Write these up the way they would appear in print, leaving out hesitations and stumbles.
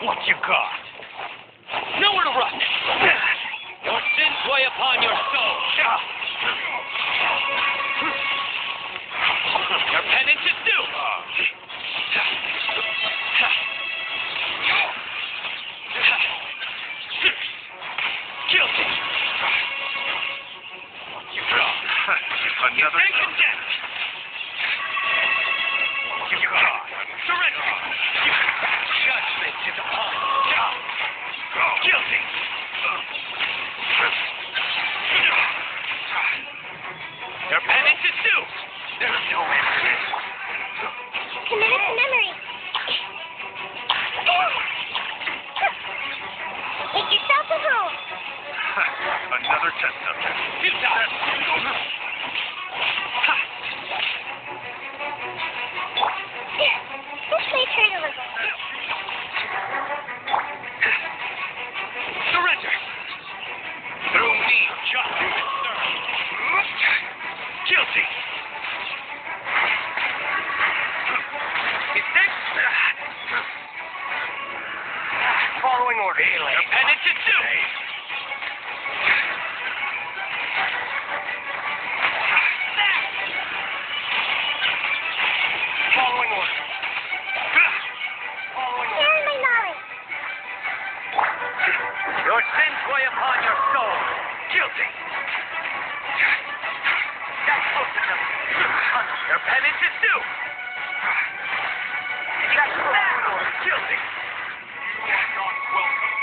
What you got? Nowhere to run! Your sins weigh upon your soul. Your penance is due! Guilty! What you got? Another Then condemned! What you got? Surrender! Judgment is upon you. Guilty! Your penance is due! There's no answer. Committed to memory. Make yourself at home. Another test subject. Futile! Let's play turn a little. Surrender! Through me, justice is served. Guilty! Is that... Following order. Your penance is due! Following order. Share my knowledge. Your sins weigh upon your soul. Guilty! That's close enough. Your penance is due! That's following order. Guilty! You are not welcome.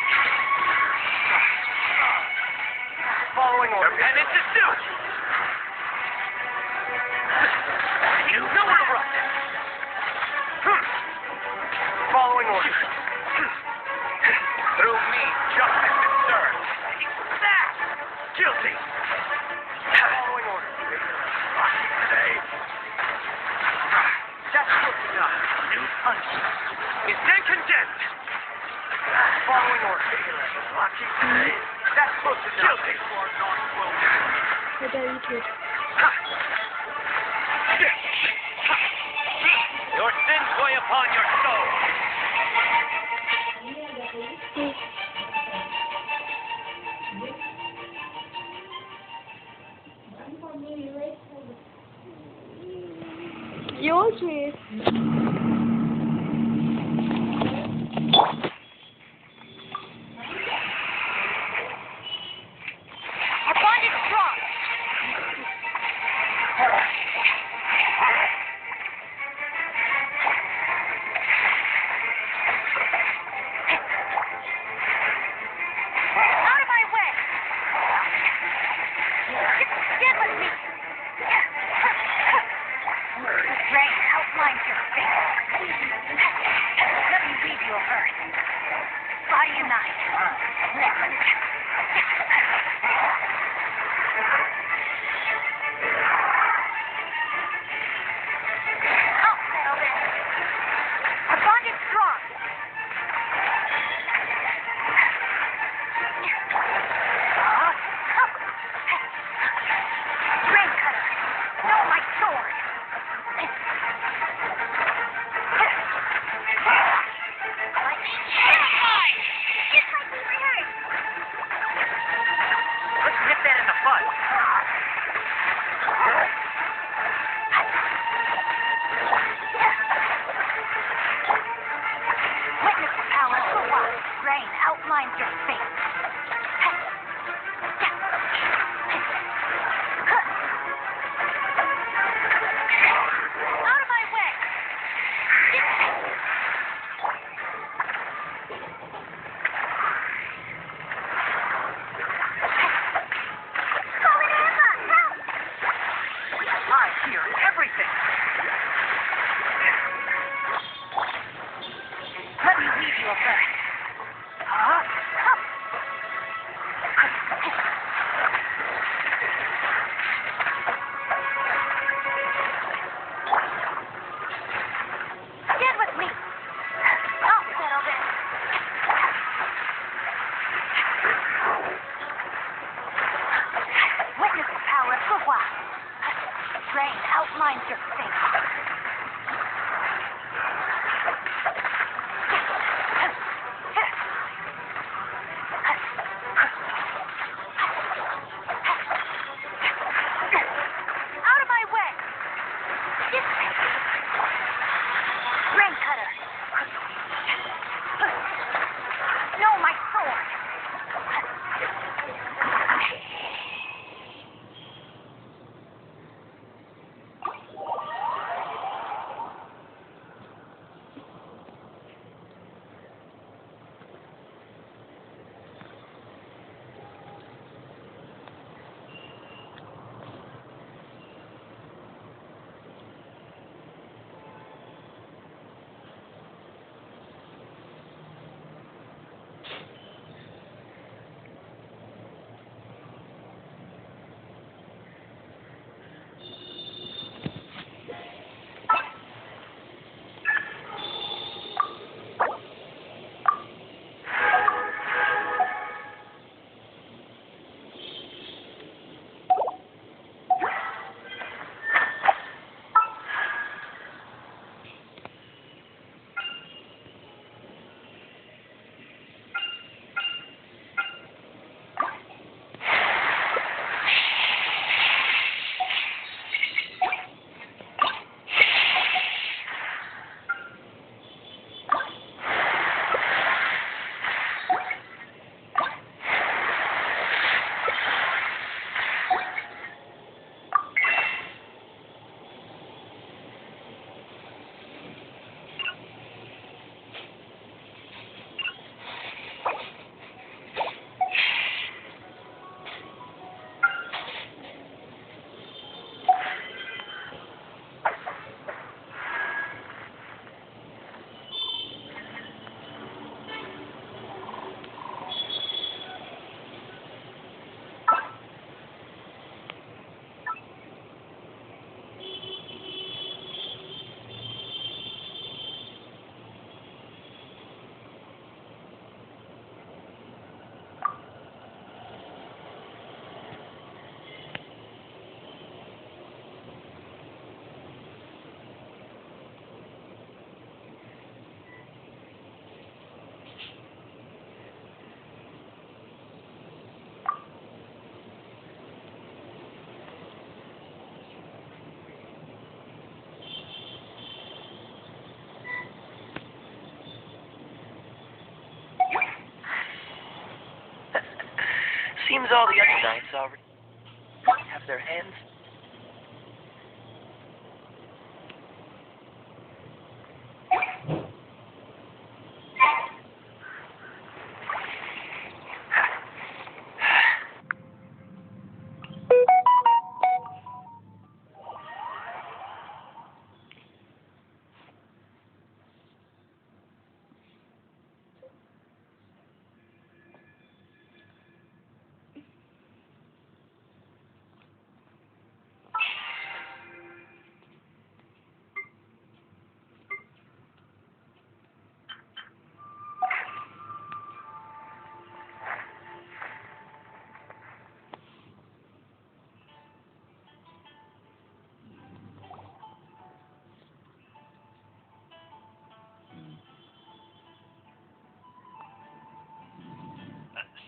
Following order. Your penance is due! You know where to run! Following order. Through me, justice is served. Guilty! Following order. Today. That's good enough. New punishment is then condemned. Following order. Lucky today. That's good enough. Guilty. You are not welcome. What are you doing? Your sins weigh upon your soul. Yours is. Our bond is strong. Out of my way. Get with me. outlines your face. Let me read your verse. Body and mind. I'll settle this. Our bond is strong. Rain cutter. No, my sword. Let's nip that in the bud. Witness the power of the water. Rain outlines your face. Out of my way. I hear everything. Let me read your verse. Stand with me. I'll settle this. Witness the power of the wild. Rain outlines your face. Out of my way. Rain cutter. No, my sword. Seems all the other knights already have their hands.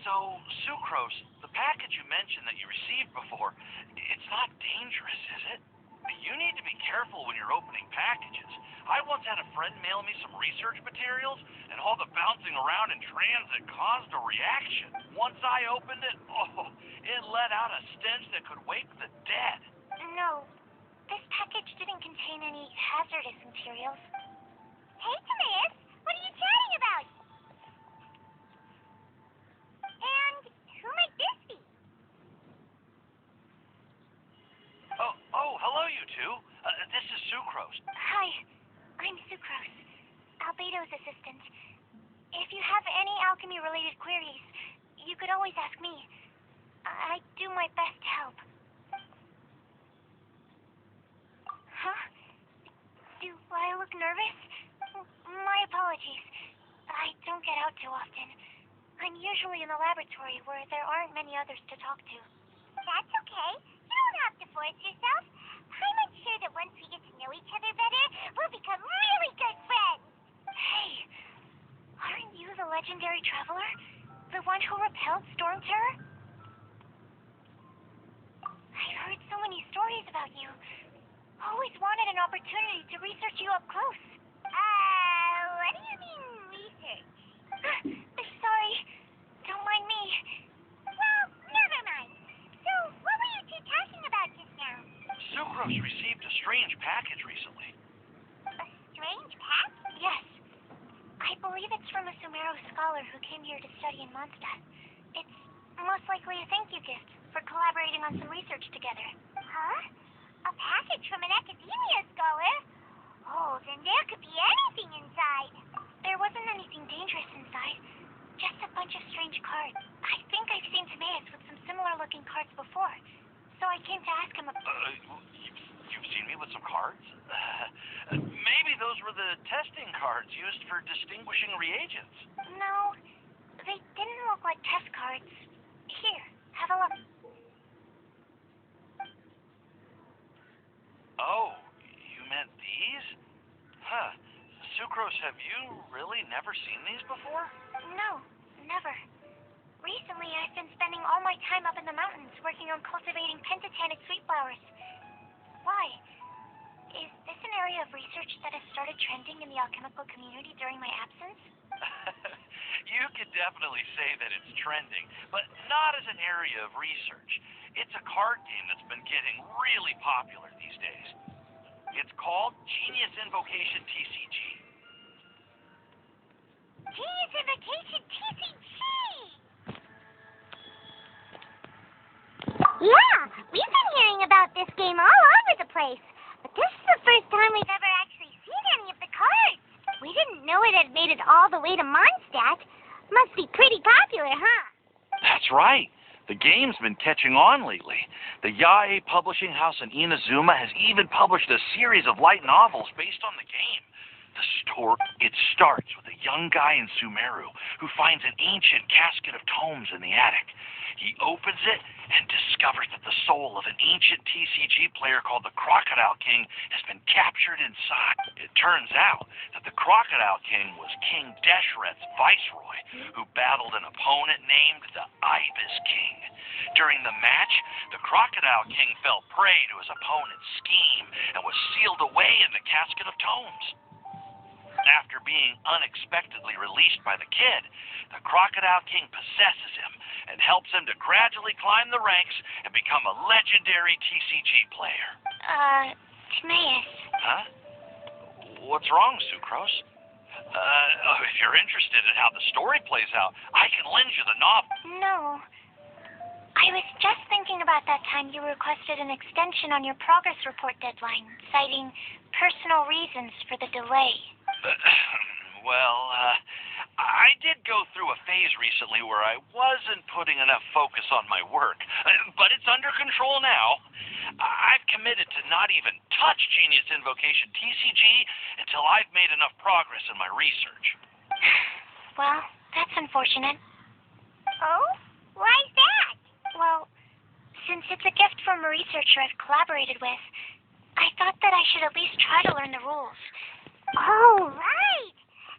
So, Sucrose, the package you mentioned that you received before, it's not dangerous, is it? You need to be careful when you're opening packages. I once had a friend mail me some research materials, and all the bouncing around in transit caused a reaction. Once I opened it, it let out a stench that could wake the dead. No, this package didn't contain any hazardous materials. Hey, Timaeus, what are you chatting about? And who might this be? Hello, you two. This is Sucrose. Hi, I'm Sucrose, Albedo's assistant. If you have any alchemy-related queries, you could always ask me. I do my best to help. Huh? Do I look nervous? My apologies. I don't get out too often. I'm usually in the laboratory where there aren't many others to talk to. That's okay. You don't have to force yourself. I'm sure that once we get to know each other better, we'll become really good friends. Hey, aren't you the legendary traveler? The one who repelled Storm Terror? I've heard so many stories about you. Always wanted an opportunity to research you up close. What do you mean research? Sorry. Don't mind me. Well, never mind. So, what were you two talking about just now? Sucrose received a strange package recently. A strange package? Yes. I believe it's from a Sumero scholar who came here to study in Mondstadt. It's most likely a thank you gift for collaborating on some research together. Huh? A package from an academia scholar? Oh, then there could be anything inside. There wasn't anything dangerous inside. Just a bunch of strange cards. I think I've seen Timaeus with some similar-looking cards before, so I came to ask him about... You've seen me with some cards? Maybe those were the testing cards used for distinguishing reagents. No, they didn't look like test cards. Here, have a look. Oh, you meant these? Huh. Sucrose, have you really never seen these before? No, never. Recently, I've been spending all my time up in the mountains working on cultivating pentatonic sweet flowers. Why? Is this an area of research that has started trending in the alchemical community during my absence? You could definitely say that it's trending, but not as an area of research. It's a card game that's been getting really popular these days. It's called Genius Invocation TCG. Genius Invocation TCG! Yeah, we've been hearing about this game all over the place. But this is the first time we've ever actually seen any of the cards. We didn't know it had made it all the way to Mondstadt. Must be pretty popular, huh? That's right. The game's been catching on lately. The YASS publishing house in Inazuma has even published a series of light novels based on the game. The story, it starts with a young guy in Sumeru who finds an ancient casket of tomes in the attic. He opens it and discovers that the soul of an ancient TCG player called the Crocodile King has been captured inside. It turns out that the Crocodile King was King Deshret's viceroy, who battled an opponent named the Ibis King. During the match, the Crocodile King fell prey to his opponent's scheme and was sealed away in the casket of tomes. After being unexpectedly released by the kid, the Crocodile King possesses him and helps him to gradually climb the ranks and become a legendary TCG player. Timaeus. Huh? What's wrong, Sucrose? If you're interested in how the story plays out, I can lend you the novel. No. I was just thinking about that time you requested an extension on your progress report deadline, citing personal reasons for the delay. I did go through a phase recently where I wasn't putting enough focus on my work, but it's under control now. I've committed to not even touch Genius Invocation TCG until I've made enough progress in my research. Well, that's unfortunate. Oh? Why's that? Well, since it's a gift from a researcher I've collaborated with, I thought that I should at least try to learn the rules. Oh, right.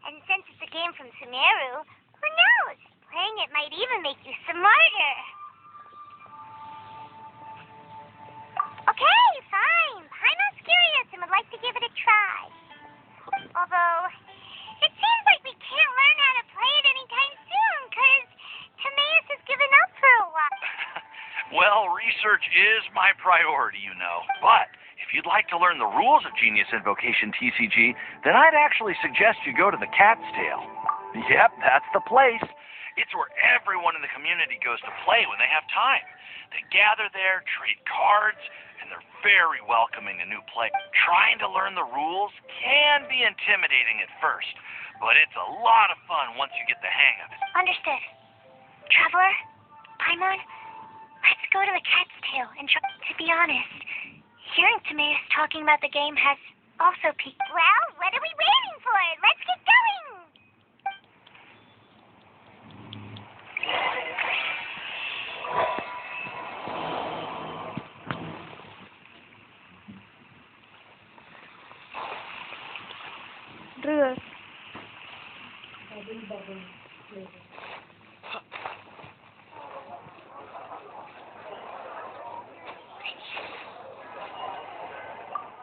And since it's a game from Sumeru, who knows? Playing it might even make you smarter. Okay, fine. Paimon's curious and would like to give it a try. Although, it seems like we can't learn how to play it anytime soon, because Timaeus has given up for a while. Well, research is my priority, you know. But if you'd like to learn the rules of Genius Invocation TCG, then I'd actually suggest you go to the Cat's Tail. Yep, that's the place. It's where everyone in the community goes to play when they have time. They gather there, trade cards, and they're very welcoming to new players. Trying to learn the rules can be intimidating at first, but it's a lot of fun once you get the hang of it. Understood. Traveler, Paimon, let's go to the Cat's Tail and try. To be honest, hearing Timaeus talking about the game has also piqued. Well, what are we waiting for? Let's get going!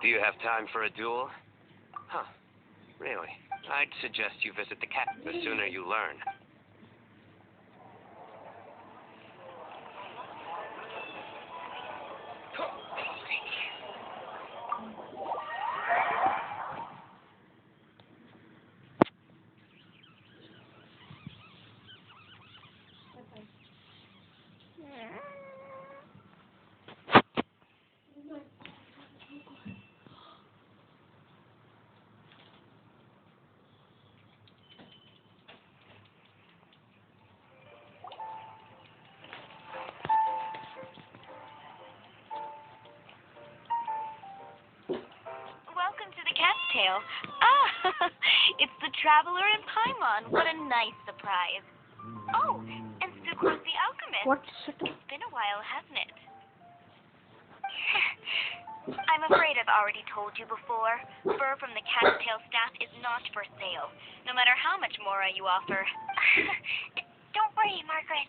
Do you have time for a duel? Huh. Really? I'd suggest you visit the cat. The sooner you learn. Welcome to the Cat's Tail. Ah, it's the Traveler and Paimon. What a nice surprise. Oh, and Sucrose the Alchemist. It's been a while, hasn't it? I'm afraid I've already told you before. Fur from the Cat's Tail staff is not for sale, no matter how much more you offer. Don't worry, Margaret.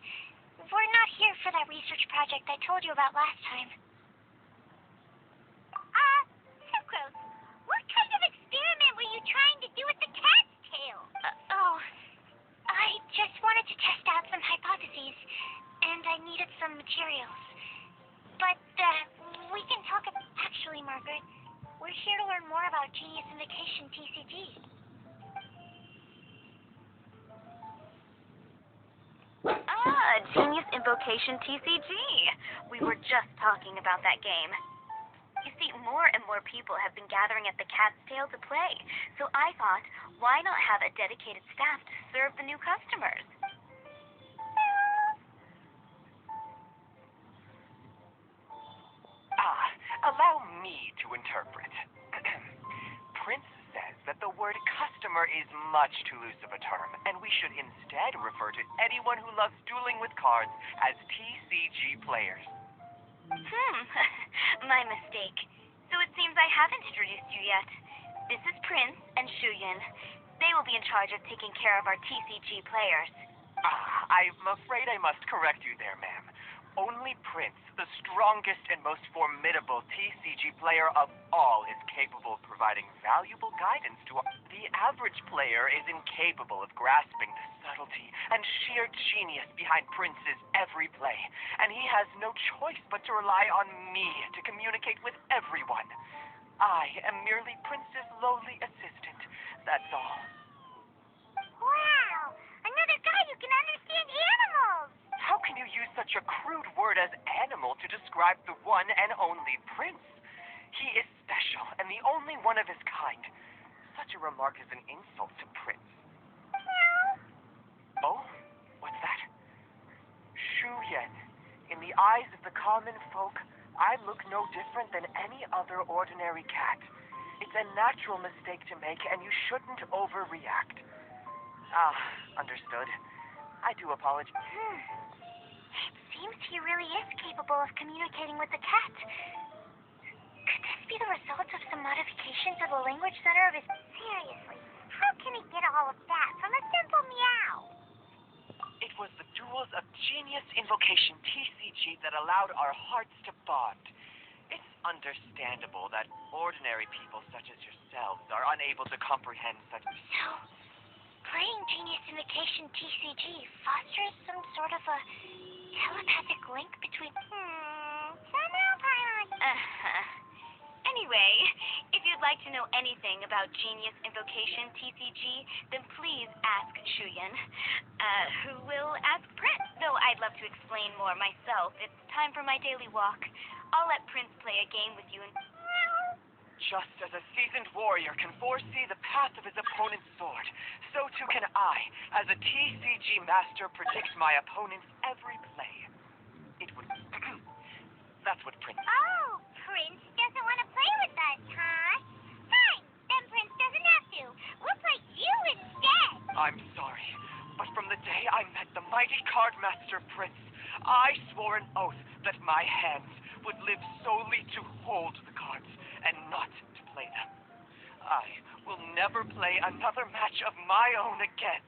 We're not here for that research project I told you about last time. Sucrose, what kind of experiment were you trying to do with the Cat's Tail? I just wanted to test out some hypotheses, and I needed some materials. But, we can talk about... Actually, Margaret, we're here to learn more about Genius Invocation TCG. Genius Invocation TCG. We were just talking about that game. You see, more and more people have been gathering at the Cat's Tail to play, so I thought, why not have a dedicated staff to serve the new customers? Allow me to interpret. Prince says that the word customer is much too loose of a term, and we should instead refer to anyone who loves dueling with cards as TCG players. My mistake. So it seems I haven't introduced you yet. This is Prince and Shuyin. They will be in charge of taking care of our TCG players. I'm afraid I must correct you there, ma'am. Only Prince, the strongest and most formidable TCG player of all, is capable of providing valuable guidance to the average player is incapable of grasping the subtlety and sheer genius behind Prince's every play, and he has no choice but to rely on me to communicate with everyone. I am merely Prince's lowly assistant, that's all. Wow! Another guy who can understand animals! How can you use such a crude word as animal to describe the one and only Prince? He is special and the only one of his kind. Such a remark is an insult to Prince. Oh? What's that? Shuyen. In the eyes of the common folk, I look no different than any other ordinary cat. It's a natural mistake to make, and you shouldn't overreact. Understood. I do apologize. It seems he really is capable of communicating with the cat. Could this be the result of some modifications of the language center of his... Seriously, how can he get all of that from a simple meow? It was the Duels of Genius Invocation TCG that allowed our hearts to bond. It's understandable that ordinary people such as yourselves are unable to comprehend such... So, playing Genius Invocation TCG fosters some sort of a telepathic link between... Anyway, if you'd like to know anything about Genius Invocation TCG, then please ask Shuyan, who will ask Prince. Though I'd love to explain more myself, it's time for my daily walk. I'll let Prince play a game with you and... Just as a seasoned warrior can foresee the path of his opponent's sword, so too can I, as a TCG master, predict my opponent's every play. It would... That's what Prince... Oh, Prince doesn't want to play with us, huh? Fine, then Prince doesn't have to. We'll play you instead. I'm sorry, but from the day I met the mighty card master Prince, I swore an oath that my hands would live solely to hold the cards and not to play them. I will never play another match of my own again.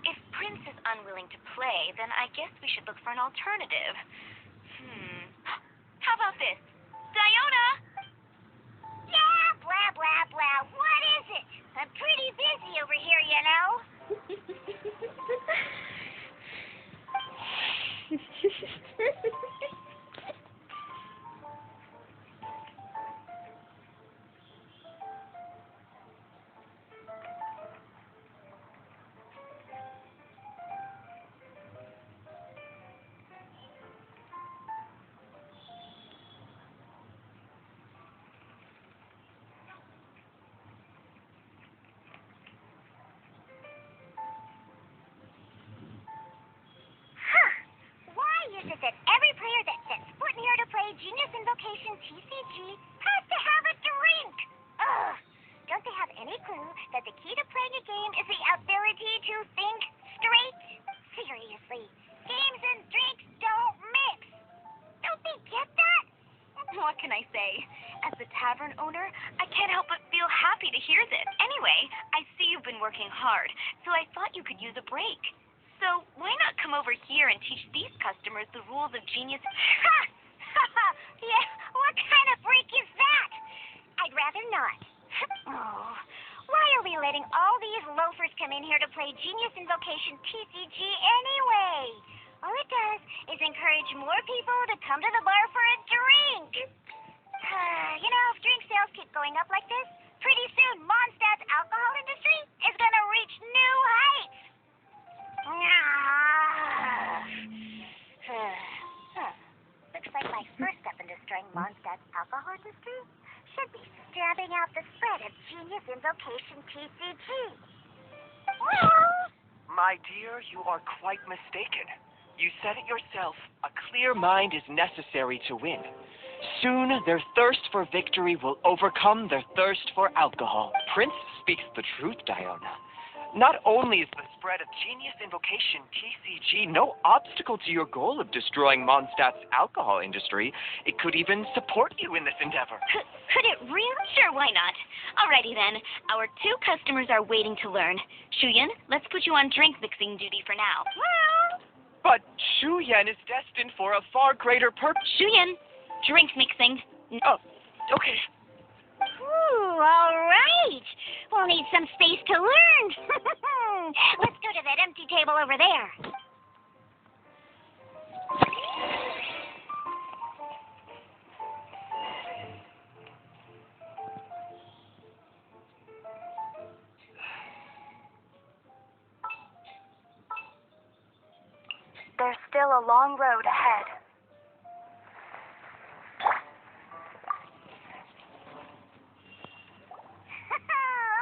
If Prince is unwilling to play, then I guess we should look for an alternative. How about this? Diona! Yeah, blah, blah, blah. What is it? I'm pretty busy over here, you know. Is it that every player that sets foot in here to play Genius Invocation TCG has to have a drink? Ugh! Don't they have any clue that the key to playing a game is the ability to think straight? Seriously, games and drinks don't mix. Don't they get that? What can I say? As the tavern owner, I can't help but feel happy to hear this. Anyway, I see you've been working hard, so I thought you could use a break. So why not come over here and teach these customers the rules of Genius? Ha! Yeah, what kind of break is that? I'd rather not. Oh, why are we letting all these loafers come in here to play Genius Invocation TCG anyway? All it does is encourage more people to come to the bar for a drink. You know, if drink sales keep going up like this, pretty soon Mondstadt's alcohol industry is going to reach new heights. Looks like my first step in destroying Mondstadt's alcohol industry should be stabbing out the spread of Genius Invocation TCG. My dear, you are quite mistaken. You said it yourself. A clear mind is necessary to win. Soon, their thirst for victory will overcome their thirst for alcohol. Prince speaks the truth, Diona. Not only is the spread of Genius Invocation TCG no obstacle to your goal of destroying Mondstadt's alcohol industry, it could even support you in this endeavor. Could it really? Sure, why not? Alrighty then. Our two customers are waiting to learn. Shuyan, let's put you on drink mixing duty for now. But Shuyan is destined for a far greater purpose. Shuyan, drink mixing. Oh, okay. Ooh, all right. We'll need some space to learn. Let's go to that empty table over there. There's still a long road ahead.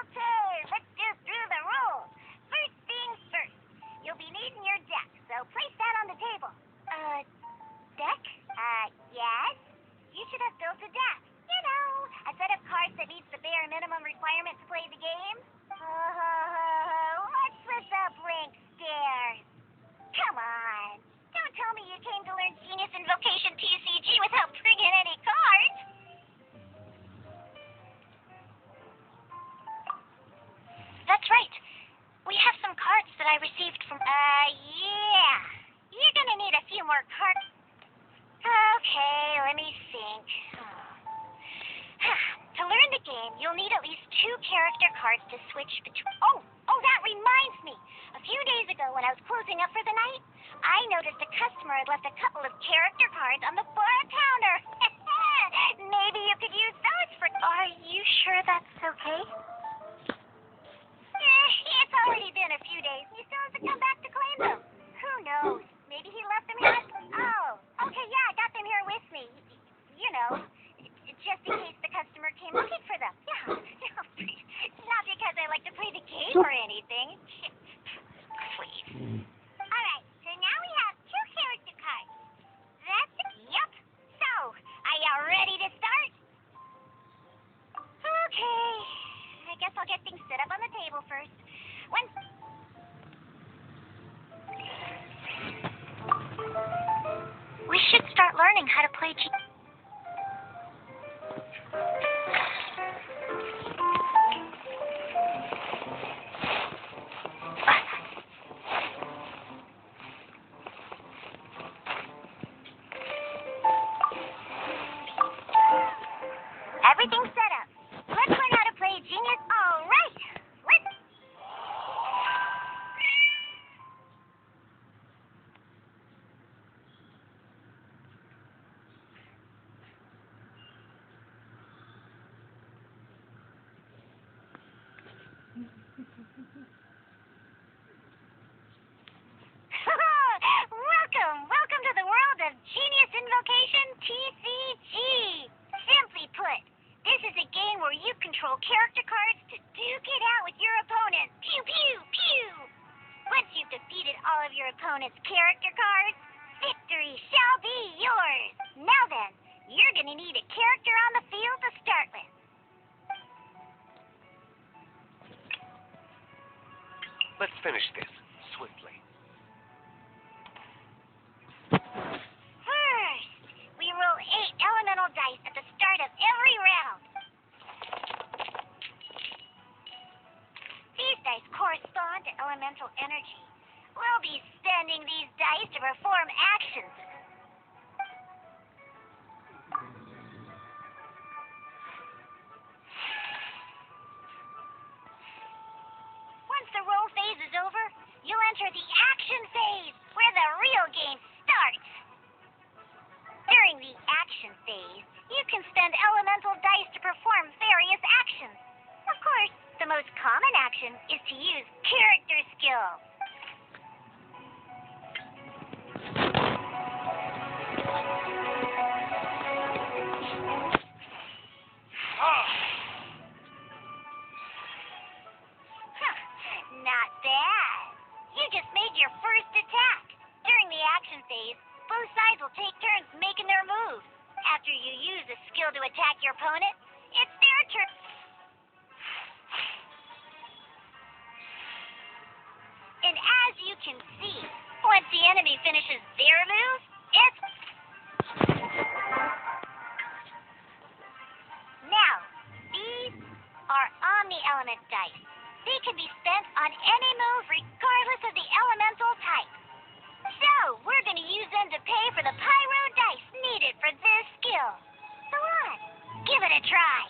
Okay, let's go through the rules. First things first. You'll be needing your deck, so place that on the table. Deck? Yes. You should have built a deck. You know, a set of cards that meets the bare minimum requirement to play the game. What's with the blank stares? Come on. Don't tell me you came to learn Genius Invocation TCG without bringing any cards. That's right. We have some cards that I received from more cards. Okay, let me think. To learn the game, you'll need at least 2 character cards to switch between. Oh, that reminds me. A few days ago, when I was closing up for the night, I noticed a customer had left a couple of character cards on the bar counter. Maybe you could use those for. Are you sure that's okay? It's already been a few days. He still hasn't come back to claim them. Who knows? Maybe he left them here. Oh, okay, yeah, I got them here with me. You know, just in case the customer came looking for them. Yeah. Not because I like to play the game or anything. Please. All right, so now we have 2 character cards. That's it. Yep. So, are you ready to start? Okay. I guess I'll get things set up on the table first. We should start learning how to play Everything's set up. Let's learn how to play Genius. All right. Let's. Welcome to the world of Genius Invocation TCG. Simply put, this is a game where you control character cards to duke it out with your opponent. Pew, pew, pew. Once you've defeated all of your opponent's character cards, victory shall be yours. Now then, you're going to need a character on the field to start with. Let's finish this swiftly. First, we roll 8 elemental dice at the start of every round. These dice correspond to elemental energy. We'll be spending these dice to perform actions. Once the roll phase is over, you'll enter the action phase, where the real game starts. During the action phase, you can spend elemental dice to perform various actions. Of course, the most common action is to use character skills. Not bad. You just made your first attack. During the action phase, both sides will take turns making their moves. After you use a skill to attack your opponent, it's their turn. And as you can see, once the enemy finishes their move, it's... Now, these are omni-element dice. They can be spent on any move regardless of the elemental type. So, we're going to use them to pay for the pyro dice needed for this skill. So on, give it a try.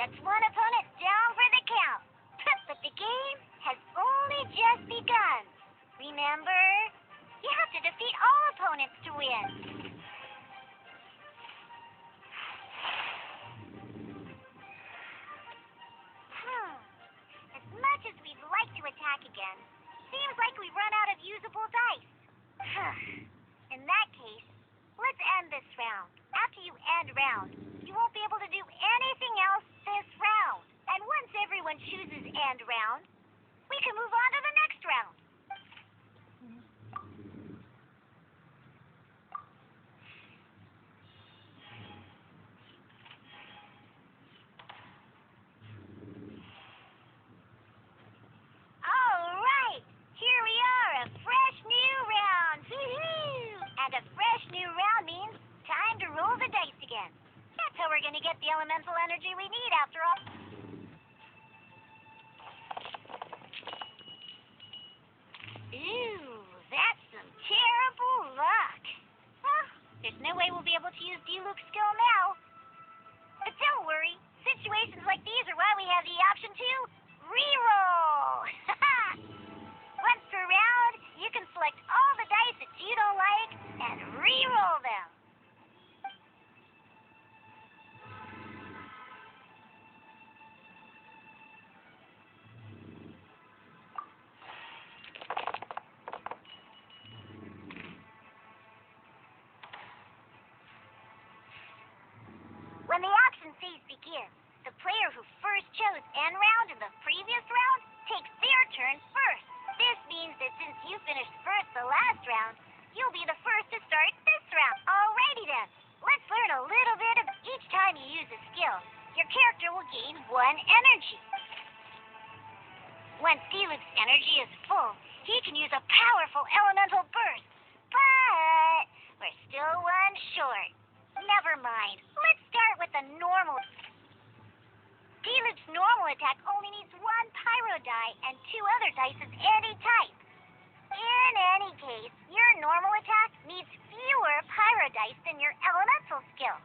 That's one opponent down for the count. But the game has only just begun. Remember, you have to defeat all opponents to win. As much as we'd like to attack again, seems like we've run out of usable dice. In that case, let's end this round. After you end round, you won't be able elemental energy we need after all. Ew, that's some terrible luck. Well, there's no way we'll be able to use D-Luke's skill now. But don't worry, situations like these are why we have the option to reroll. Once per round, you can select all the dice that you don't like and reroll them. When the auction phase begins, the player who first chose end round in the previous round takes their turn first. This means that since you finished first the last round, you'll be the first to start this round. Alrighty then, let's learn a little bit of each time you use a skill. Your character will gain 1 energy. Once D-Luke's energy is full, he can use a powerful elemental burst. But we're still 1 short. Never mind. Let's start with the normal. D-Luke's normal attack only needs 1 pyro die and 2 other dice of any type. In any case, your normal attack needs fewer pyro dice than your elemental skill.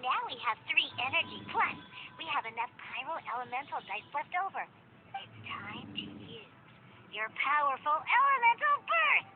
Now we have 3 energy, plus we have enough pyro elemental dice left over. It's time to use your powerful elemental burst!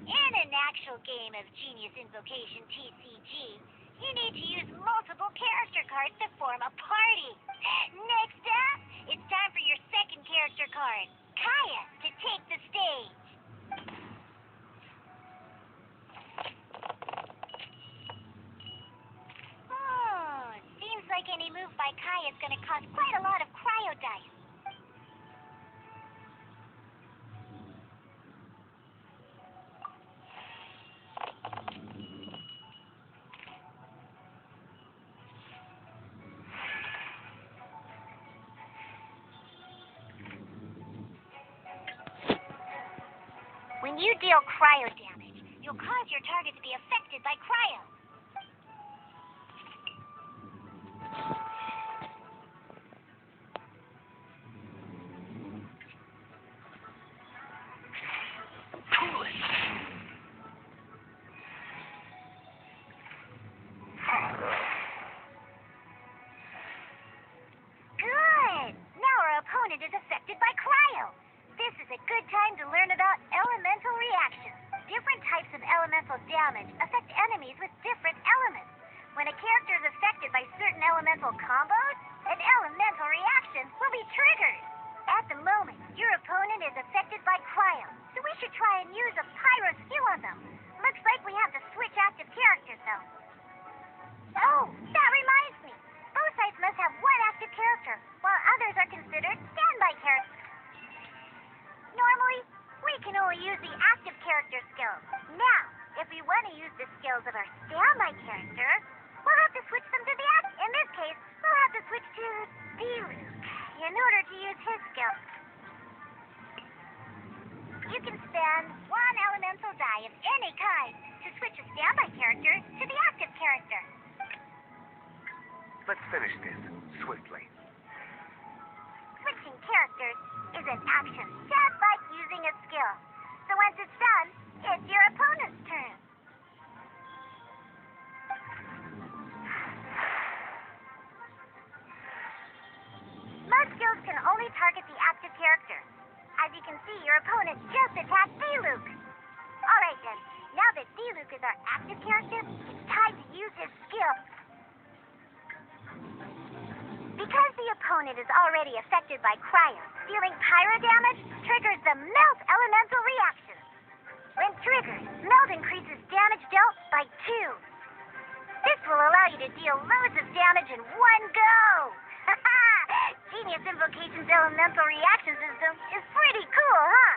In an actual game of Genius Invocation TCG, you need to use multiple character cards to form a party. Next up, it's time for your second character card, Kaya, to take the stage. Seems like any move by Kaya is going to cost quite a lot of cryo dice. When you deal cryo damage, you'll cause your target to be affected by cryo. Good! Now our opponent is affected by cryo. This is a good time to learn about elemental reactions. Different types of elemental damage affect enemies with different elements. When a character is affected by certain elemental combos, an elemental reaction will be triggered. At the moment, your opponent is affected by cryo, so we should try and use a pyro skill on them. Looks like we have to switch active characters, though. Oh, that reminds me. Both sides must have 1 active character, while others are considered standby characters. Normally, we can only use the active character skills. Now, if we want to use the skills of our standby character, we'll have to switch them to the active. In this case, we'll have to switch to D-Luke in order to use his skills. You can spend 1 elemental die of any kind to switch a standby character to the active character. Let's finish this swiftly. Switching characters is an action just like using a skill. So once it's done, it's your opponent's turn. target the active character. As you can see, your opponent just attacked Diluc. Alright then, now that Diluc is our active character, it's time to use his skill. Because the opponent is already affected by cryo, dealing pyro damage triggers the Melt elemental reaction. When triggered, Melt increases damage dealt by 2. This will allow you to deal loads of damage in one go. Genius Invocation's elemental reaction system is pretty cool, huh?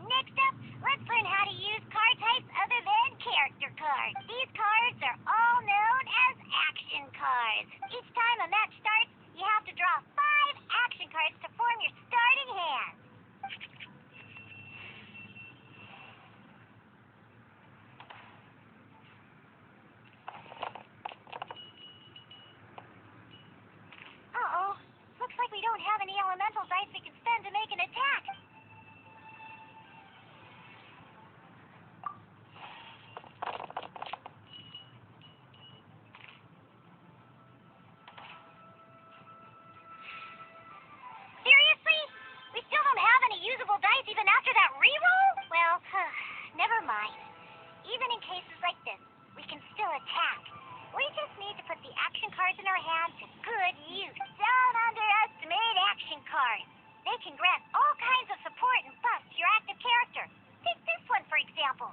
Next up, let's learn how to use card types other than character cards. These cards are all known as action cards. Each time a match starts, you have to draw 5 action cards to form your starting hand. Uh-oh. Looks like we don't have any elemental dice we can spend to make an attack. Usable dice even after that reroll? Well, never mind. Even in cases like this, we can still attack. We just need to put the action cards in our hand to good use. Don't underestimate action cards. They can grant all kinds of support and buffs to your active character. Take this one, for example.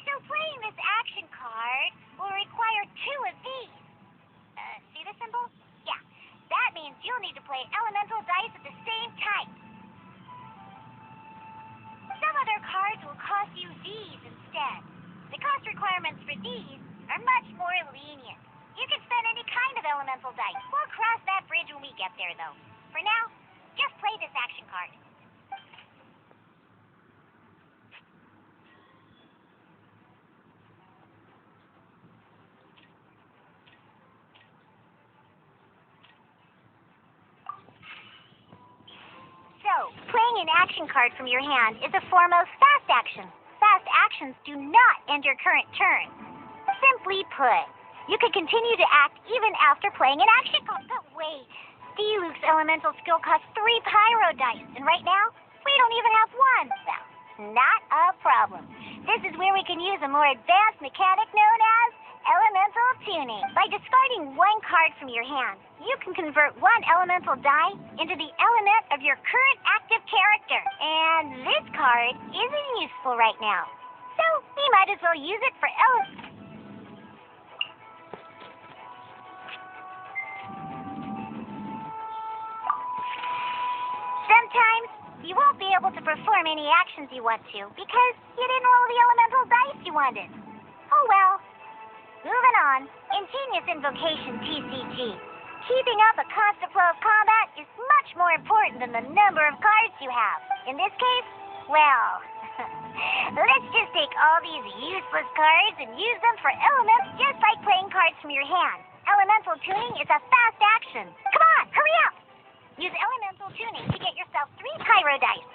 So playing this action card will require 2 of these. See the symbol? Yeah. That means you'll need to play elemental dice of the same type. Some other cards will cost you these instead. The cost requirements for these are much more lenient. You can spend any kind of elemental dice. We'll cross that bridge when we get there, though. For now, just play this action card. So, playing an action card from your hand is a form of fast action. Fast actions do not end your current turn. Simply put, you can continue to act even after playing an action card. But wait, Diluc's elemental skill costs 3 pyro dice, and right now, we don't even have 1. Well, not a problem. This is where we can use a more advanced mechanic known as elemental tuning. By discarding 1 card from your hand, you can convert 1 elemental die into the element of your current active character. And this card isn't useful right now, so we might as well use it for Sometimes you won't be able to perform any actions you want to because you didn't roll the elemental dice you wanted. Oh well. Moving on, Ingenious Invocation TCG. Keeping up a constant flow of combat is much more important than the number of cards you have. In this case, well, let's just take all these useless cards and use them for elements just like playing cards from your hand. Elemental tuning is a fast action. Come on, hurry up! Use elemental tuning to get yourself 3 pyro dice.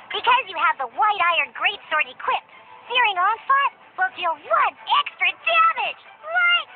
Because you have the White Iron Greatsword equipped, Searing Onslaught will deal 1 extra damage! What?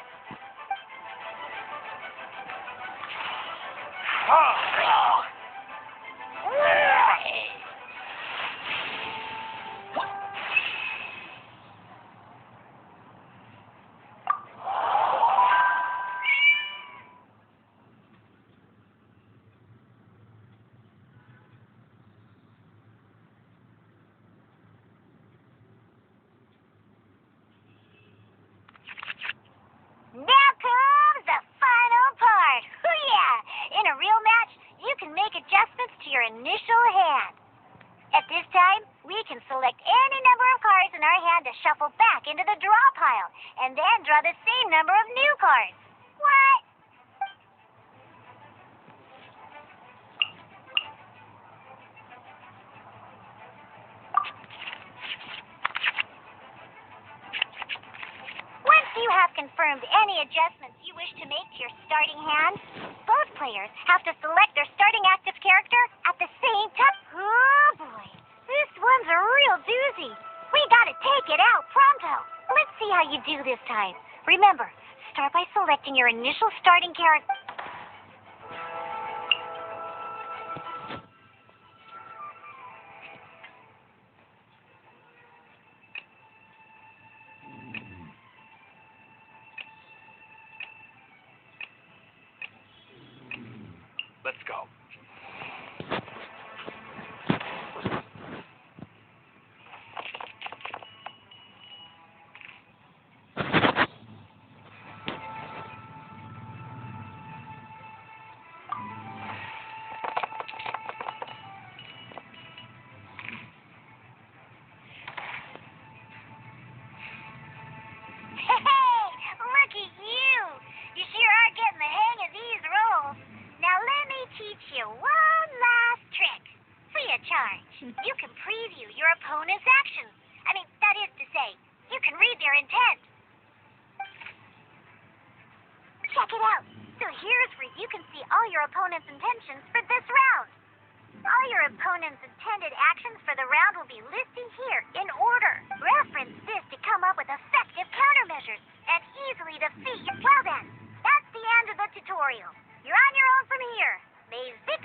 and then draw the same number of new cards. What? Once you have confirmed any adjustments you wish to make to your starting hand, both players have to select their starting active character at the same time. Oh boy, this one's a real doozy. We gotta take it out pronto. Let's see how you do this time. Remember, start by selecting your initial starting character. Let's go. Look at you! You sure are getting the hang of these rolls. Now let me teach you one last trick. Free of charge. You can preview your opponent's actions. I mean, that is to say, you can read their intent. Check it out. So here's where you can see all your opponent's intentions for this round. All your opponent's intended actions for the round will be listed here in order. Reference this to come up with effective countermeasures and easily defeat your... Well then, that's the end of the tutorial. You're on your own from here. May Vic...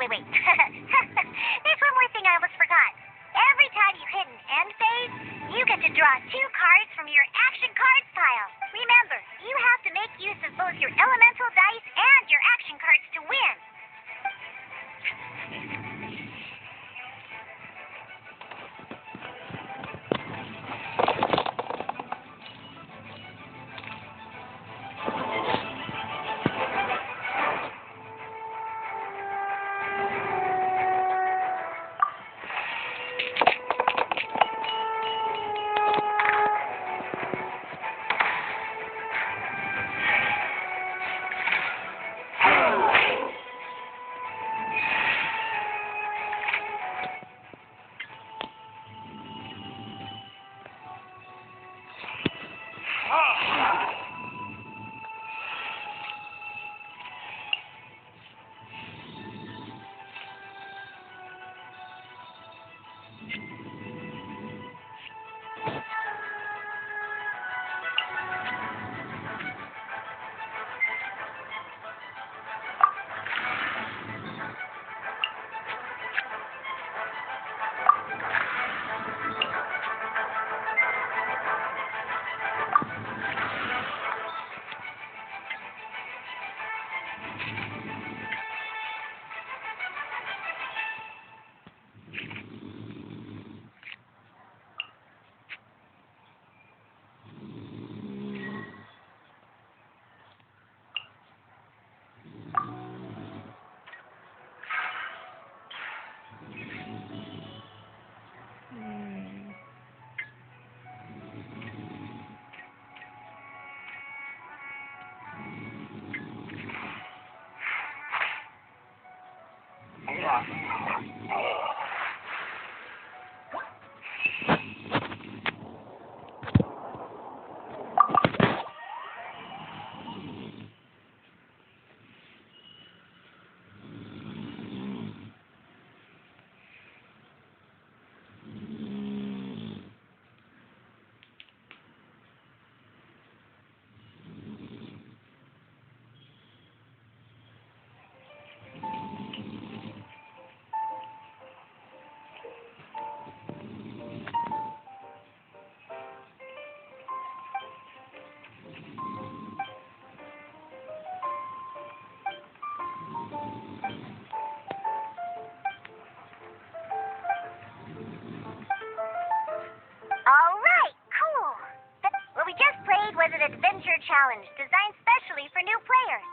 Wait. There's one more thing I almost forgot. Every time you hit an end phase, you get to draw 2 cards from your action cards pile. Remember, you have to make use of both your elemental dice and your action cards to win. was an adventure challenge designed specially for new players.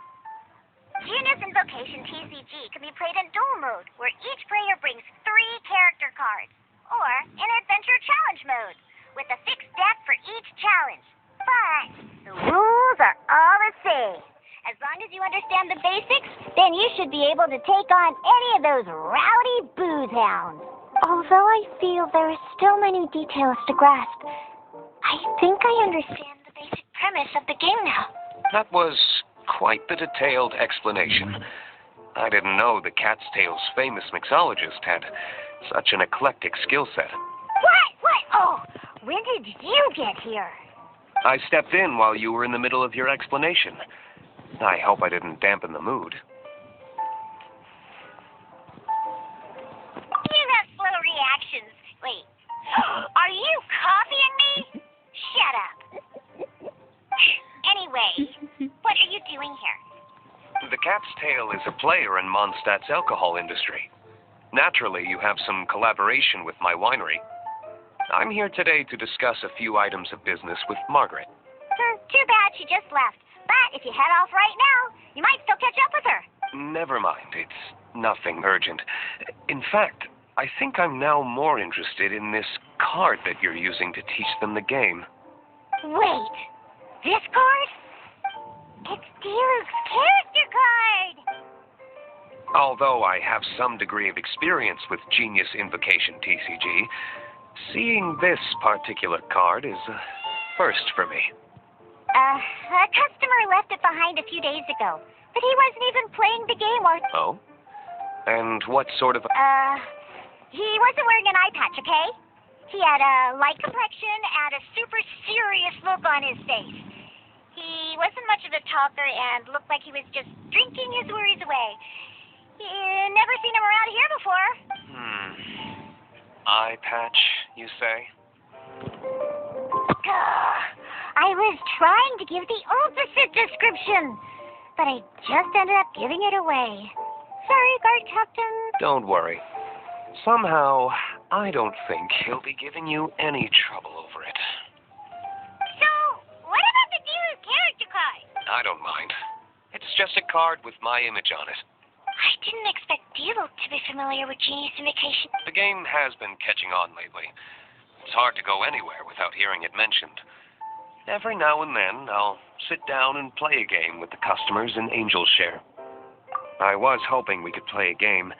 Genius Invocation TCG can be played in duel mode, where each player brings 3 character cards, or in adventure challenge mode, with a fixed deck for each challenge. But the rules are all the same. As long as you understand the basics, then you should be able to take on any of those rowdy booze hounds. Although I feel there are still many details to grasp, I think I understand the basic premise of the game now. That was quite the detailed explanation. I didn't know the Cat's Tail's famous mixologist had such an eclectic skill set. What? Oh, when did you get here? I stepped in while you were in the middle of your explanation. I hope I didn't dampen the mood. You have slow reactions. Wait, are you copying me? Shut up. Anyway, what are you doing here? The Cat's Tail is a player in Mondstadt's alcohol industry. Naturally, you have some collaboration with my winery. I'm here today to discuss a few items of business with Margaret. Too bad she just left. But if you head off right now, you might still catch up with her. Never mind. It's nothing urgent. In fact, I think I'm now more interested in this card that you're using to teach them the game. Wait, this card? It's Diluc's character card! Although I have some degree of experience with Genius Invocation TCG, seeing this particular card is a first for me. A customer left it behind a few days ago, but he wasn't even playing the game or... Oh? And what sort of... He wasn't wearing an eye patch, okay? He had a light complexion and a super serious look on his face. He wasn't much of a talker and looked like he was just drinking his worries away. Never seen him around here before. Eye patch, you say? I was trying to give the opposite description, but I just ended up giving it away. Sorry, guard captain. Don't worry. Somehow, I don't think he'll be giving you any trouble over it. So, what about the Diluc character card? I don't mind. It's just a card with my image on it. I didn't expect Diluc to be familiar with Genius Invocation. The game has been catching on lately. It's hard to go anywhere without hearing it mentioned. Every now and then, I'll sit down and play a game with the customers in Angel's Share. I was hoping we could play a game,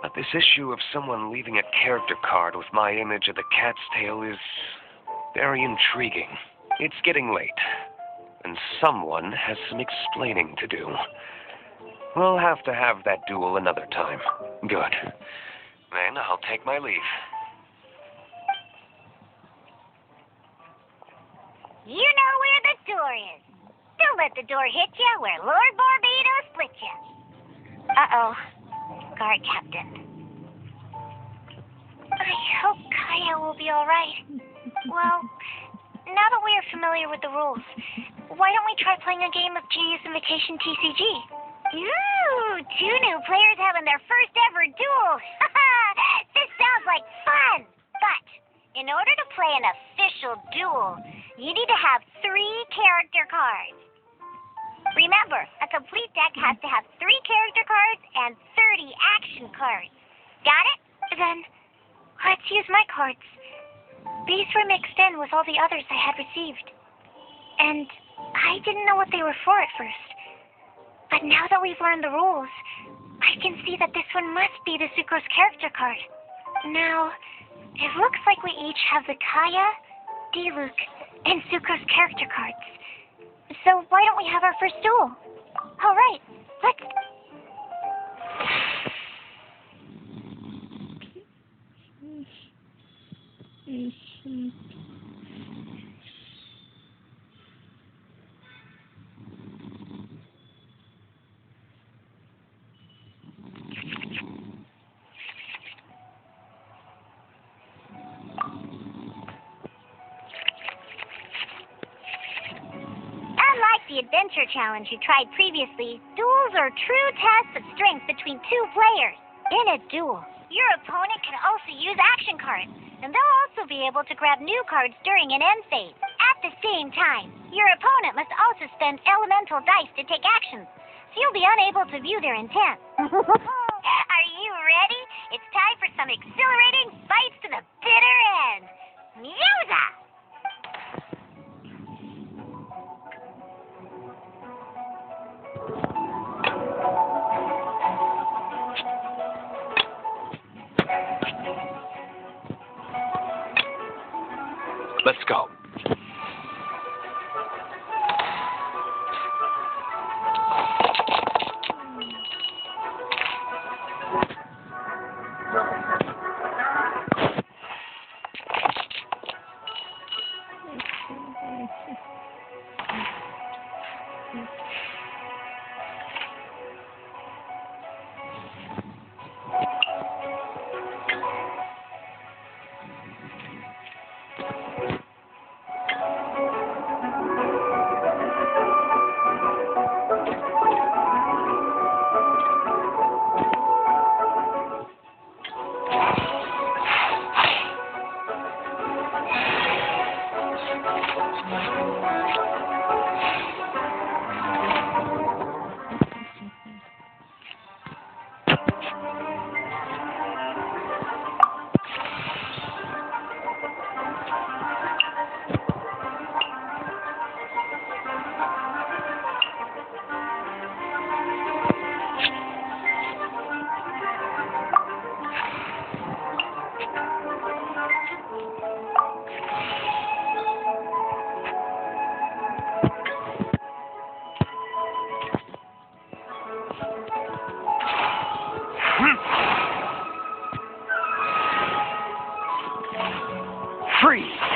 but this issue of someone leaving a character card with my image of the Cat's Tail is very intriguing. It's getting late, and someone has some explaining to do. We'll have to have that duel another time. Good. Then I'll take my leave. You know where the door is. Don't let the door hit you where Lord Barbados split you. Uh-oh. Guard captain. I hope Kaya will be all right. Well, now that we are familiar with the rules, why don't we try playing a game of Genius Invocation TCG? Ooh, 2 new players having their first ever duel. This sounds like fun. But in order to play an official duel, you need to have 3 character cards. Remember, a complete deck has to have 3 character cards and 30 action cards. Got it? Then, let's use my cards. These were mixed in with all the others I had received. And I didn't know what they were for at first. But now that we've learned the rules, I can see that this one must be the Sucrose character card. Now, it looks like we each have the Kaya, Diluc, and Sucrose character cards. So why don't we have our first duel? All right, let's... Unlike the adventure challenge you tried previously, duels are true tests of strength between 2 players. In a duel, your opponent can also use action cards, and they'll also be able to grab new cards during an end phase at the same time. Your opponent must also spend elemental dice to take actions, so you'll be unable to view their intent. Are you ready? It's time for some exhilarating fights to the bitter end. Musa! Let's go. Freeze!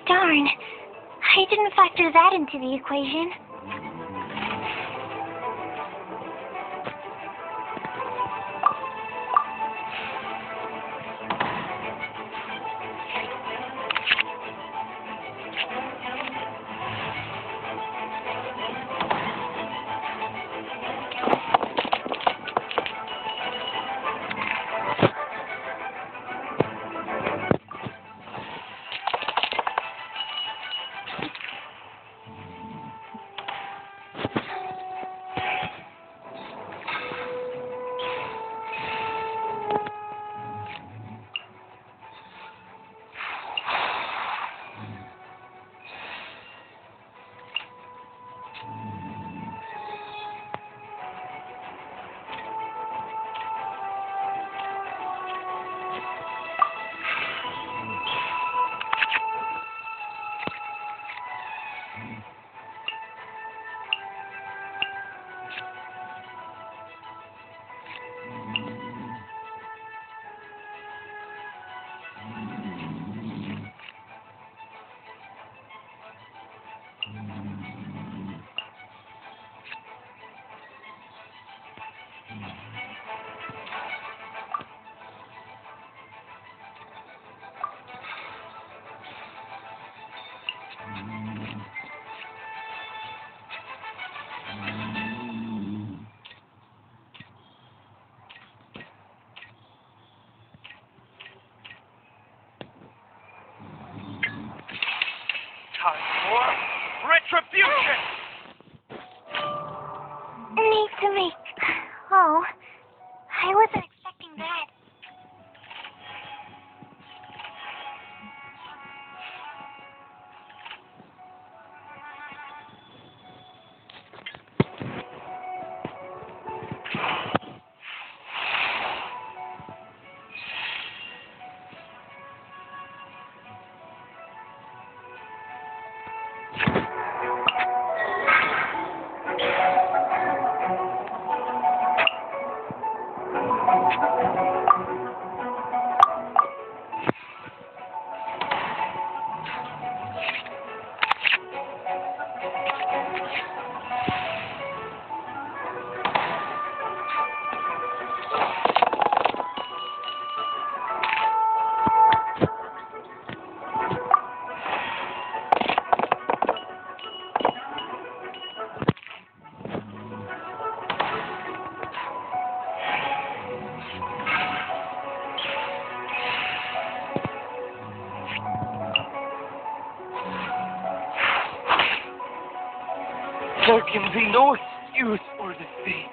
Darn. I didn't factor that into the equation. Time for retribution! Need to make... Oh, I wasn't expecting that. There can be no excuse for defeat.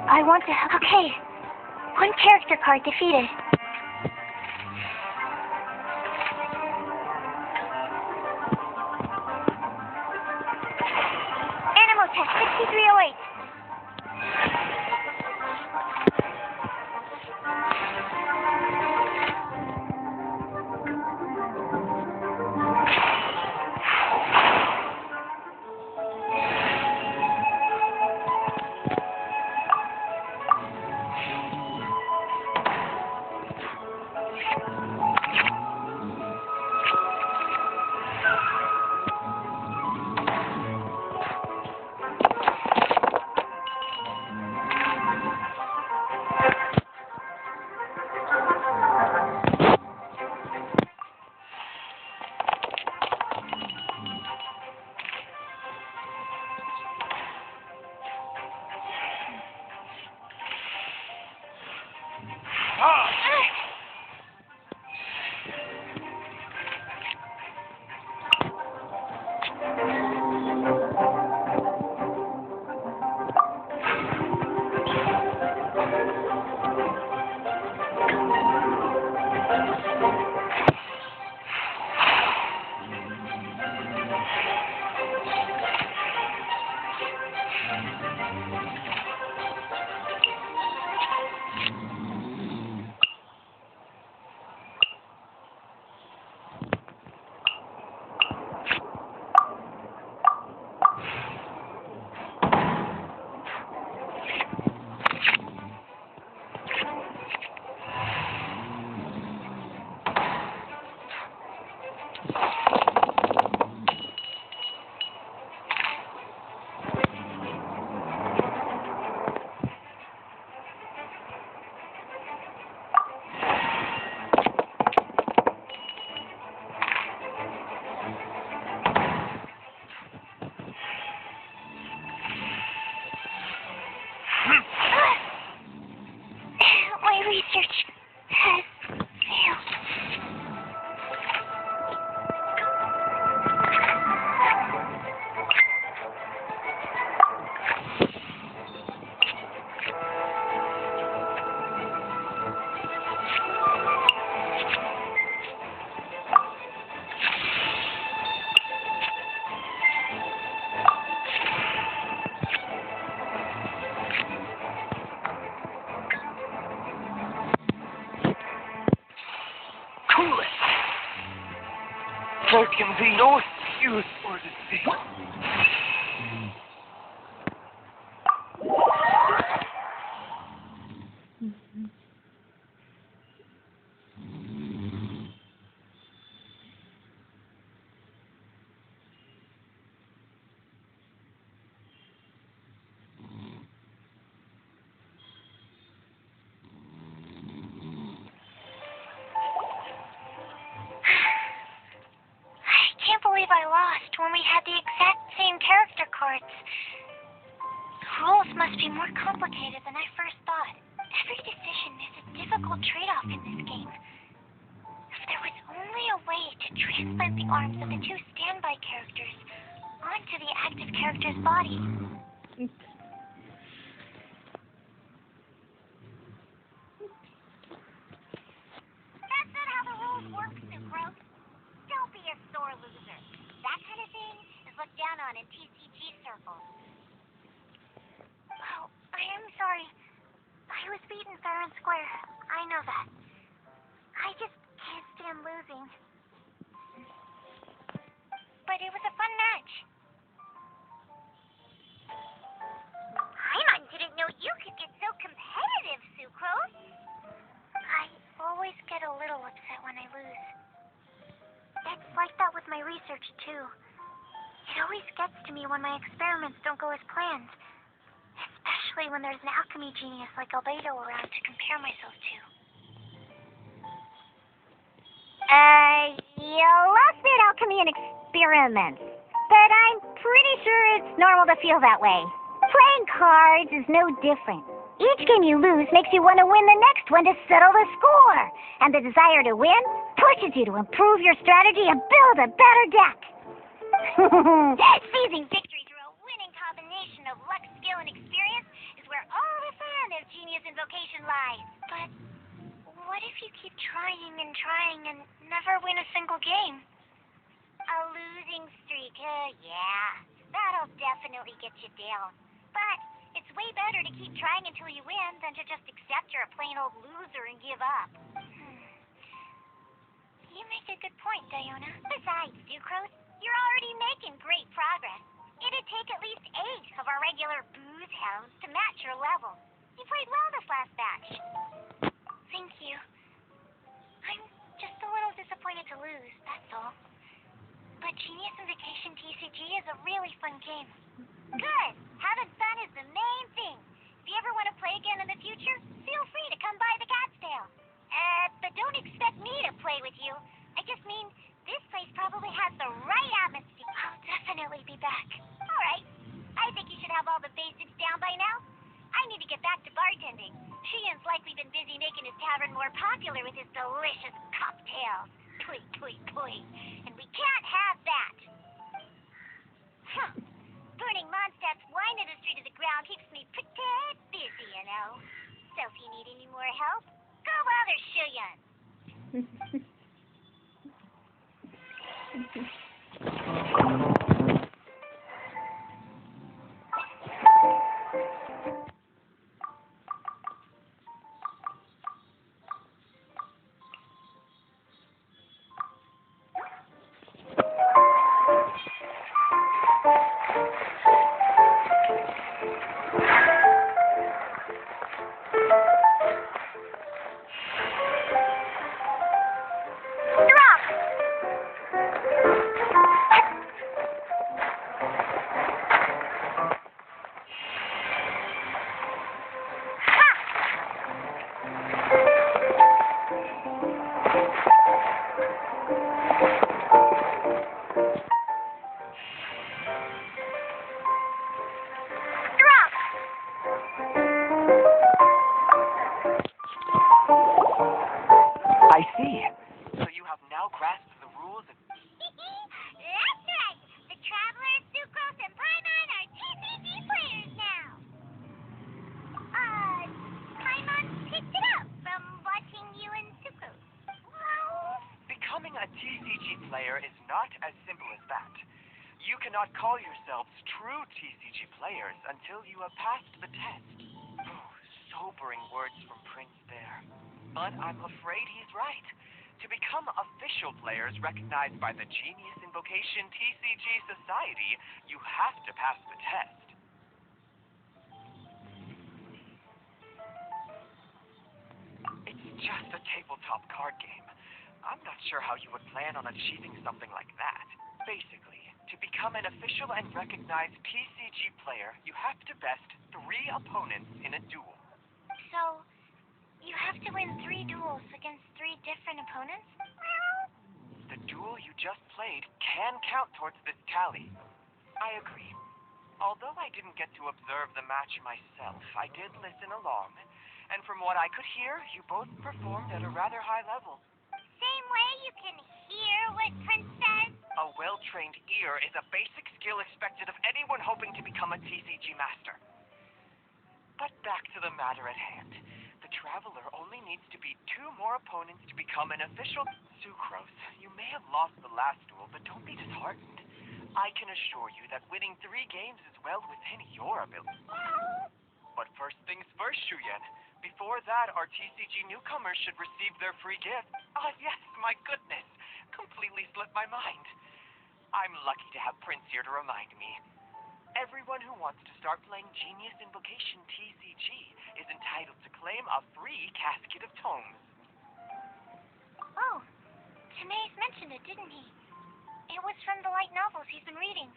I want to... Okay. One character card defeated. Animal test 6308. My research has failed. There can be no excuse for deceit. I can't believe I lost when we had the exact same character cards. Rules must be more complicated than I first thought. Every decision is a difficult trade-off in this game. If there was only a way to transplant the arms of the two standby characters onto the active character's body. That's not how the rules work, Sucrose. Don't be a sore loser. That kind of thing is looked down on in TCG circles. Oh, I am sorry. I was beaten fair and square. I know that. I just can't stand losing. But it was a fun match. I didn't know you could get so competitive, Sucrose. I always get a little upset when I lose. It's like that with my research, too. It always gets to me when my experiments don't go as planned. Especially when there's an alchemy genius like Albedo around to compare myself to. You lost me at alchemy and experiments. But I'm pretty sure it's normal to feel that way. Playing cards is no different. Each game you lose makes you want to win the next one to settle the score. And the desire to win pushes you to improve your strategy and build a better deck. Seizing victory through a winning combination of luck, skill, and experience is where all the fun of Genius Invocation lies. But what if you keep trying and never win a single game? A losing streak, yeah. That'll definitely get you down. But it's way better to keep trying until you win than to just accept you're a plain old loser and give up. You make a good point, Diona. Besides, Sucrose, you're already making great progress. It'd take at least 8 of our regular booze hounds to match your level. You played well this last batch. Thank you. I'm just a little disappointed to lose, that's all. But Genius Invocation TCG is a really fun game. Good. Having fun is the main thing. If you ever want to play again in the future, feel free to come by the Cat's Tail. But don't expect me to play with you. I just mean, this place probably has the right atmosphere. I'll definitely be back. All right. I think you should have all the basics down by now. I need to get back to bartending. Shian's likely been busy making his tavern more more popular with his delicious cocktails. Tweet, tweet, tweet. And we can't have that. Burning Mondstadt's wine industry to the ground keeps me pretty busy, you know. So if you need any more help, go bother Shuyan. I see. So you have now grasped the rules of... That's right. The Traveler, Sucrose, and Paimon are TCG players now. Paimon picked it up from watching you and Sucrose. Becoming a TCG player is not as simple as that. You cannot call yourselves true TCG players until you have passed the test. Sobering words from Prince there. But I'm afraid he's right. To become official players recognized by the Genius Invocation TCG Society, you have to pass the test. It's just a tabletop card game. I'm not sure how you would plan on achieving something like that. Basically, to become an official and recognized TCG player, you have to best 3 opponents in a duel. So, you have to win 3 duels against 3 different opponents? The duel you just played can count towards this tally. I agree. Although I didn't get to observe the match myself, I did listen along. And from what I could hear, you both performed at a rather high level. Same way you can hear what Prince says? A well-trained ear is a basic skill expected of anyone hoping to become a TCG master. But back to the matter at hand. The Traveler only needs to beat 2 more opponents to become an official Sucrose. You may have lost the last duel, but don't be disheartened. I can assure you that winning 3 games is well within your ability. But first things first, Shuyan. Before that, our TCG newcomers should receive their free gift. Ah, yes, my goodness. Completely slipped my mind. I'm lucky to have Prince here to remind me. Everyone who wants to start playing Genius Invocation TCG is entitled to claim a free casket of tomes. Oh, Tamaeus mentioned it, didn't he? It was from the light novels he's been reading.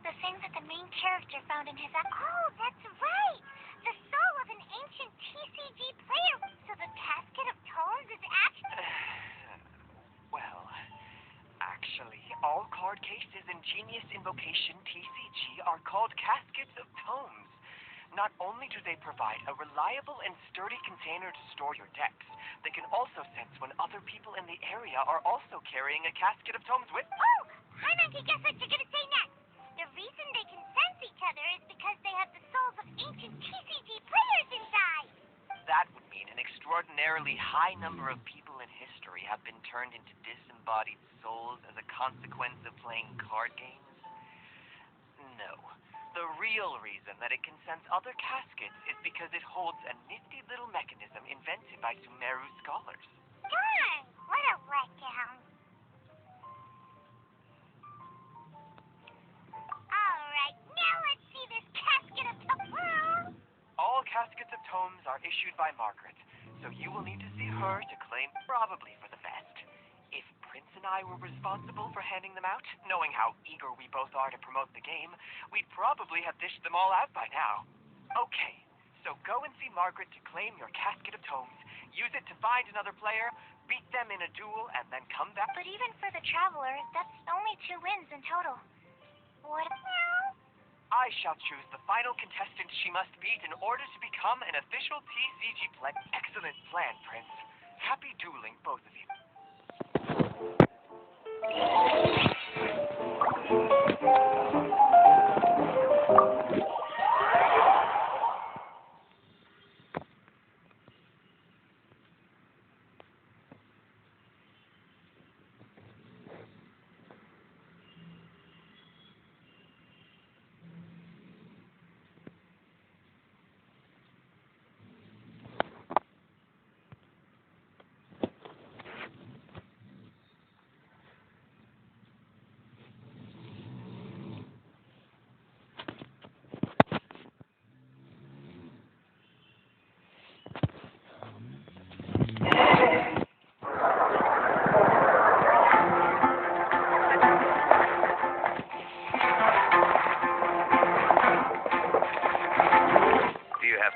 The thing that the main character found in his... Oh, that's right! The soul of an ancient TCG player. So the casket of tomes is actually... Well, actually, all card cases in Genius Invocation TCG are called caskets of tomes. Not only do they provide a reliable and sturdy container to store your decks, they can also sense when other people in the area are also carrying a casket of tomes with... Oh! Hi, Monkey, guess what you're gonna say next? The reason they can sense each other is because they have the souls of ancient TCG players inside. That would mean an extraordinarily high number of people in history have been turned into disembodied souls as a consequence of playing card games. No. The real reason that it can sense other caskets is because it holds a nifty little mechanism invented by Sumeru scholars. Darn! What a letdown. Alright, now let's see this casket of tomes. All caskets of tomes are issued by Margaret, so you will need to see her to claim probably for the best. If Prince and I were responsible for handing them out, knowing how eager we both are to promote the game, we'd probably have dished them all out by now. Okay, so go and see Margaret to claim your casket of tomes, use it to find another player, beat them in a duel, and then come back. But even for the Traveler, that's only 2 wins in total. What? I shall choose the final contestant she must beat in order to become an official TCG player. Excellent plan, Prince. Happy dueling, both of you.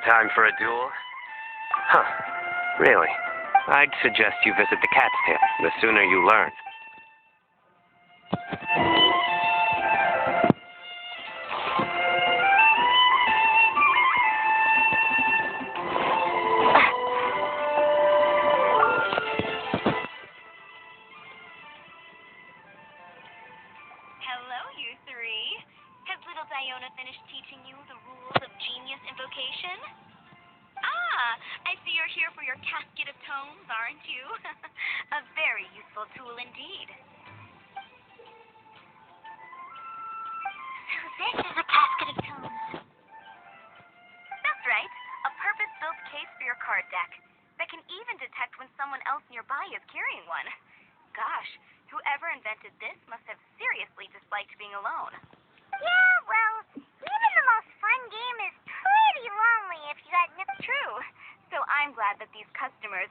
Time for a duel? Huh. Really? I'd suggest you visit the Cat's Tail. The sooner you learn. Hello, you three. Has little Diona finished teaching you the rules of genius invocation? Ah, I see you're here for your casket of tomes, aren't you? A very useful tool indeed. So this is a casket of tomes. That's right. A purpose-built case for your card deck that can even detect when someone else nearby is carrying one. Gosh, whoever invented this must have seriously disliked being alone. Yeah, well, even the most fun game is pretty lonely if you got no... True. So I'm glad that these customers,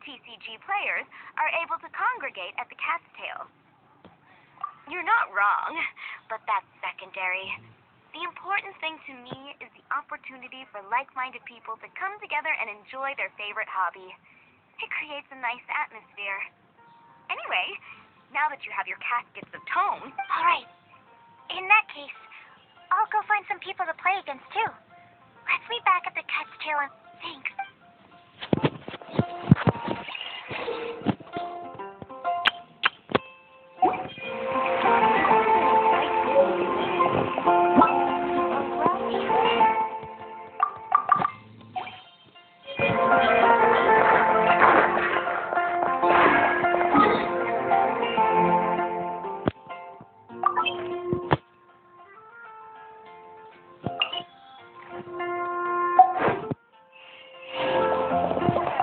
TCG players, are able to congregate at the Cat's Tail. You're not wrong, but that's secondary. The important thing to me is the opportunity for like-minded people to come together and enjoy their favorite hobby. It creates a nice atmosphere. Anyway, now that you have your caskets of tomes... All right. In that case, I'll go find some people to play against, too. Let's meet back at the Cat's Tail and... Thanks.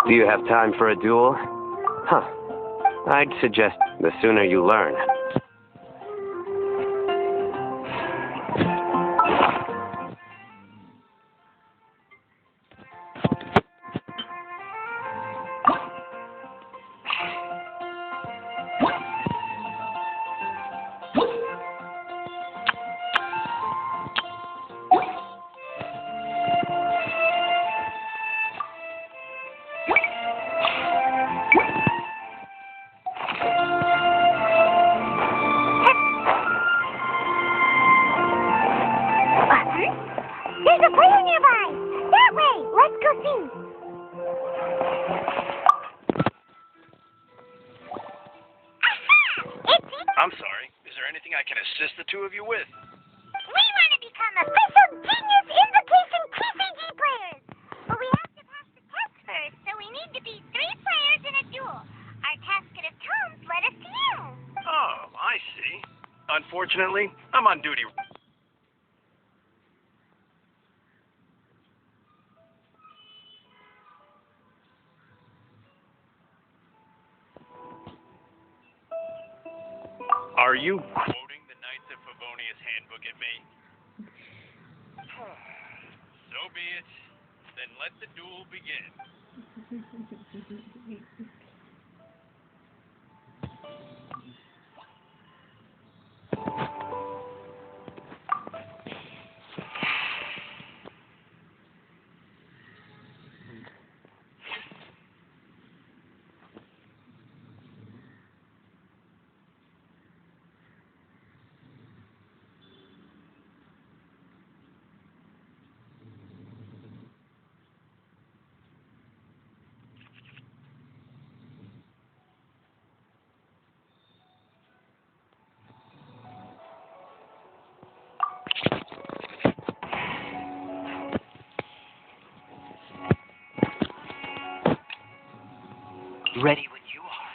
Do you have time for a duel? Huh. I'd suggest the sooner you learn. There's a player nearby! That way! Let's go see! Aha! It's... I'm sorry. Is there anything I can assist the two of you with? We want to become official Genius Invocation TCG players! But we have to pass the test first, so we need to beat 3 players in a duel. Our casket of tomes led us to you. Oh, I see. Unfortunately, I'm on duty. Are you quoting the Knights of Favonius handbook at me? So be it. Then let the duel begin. Ready when you are.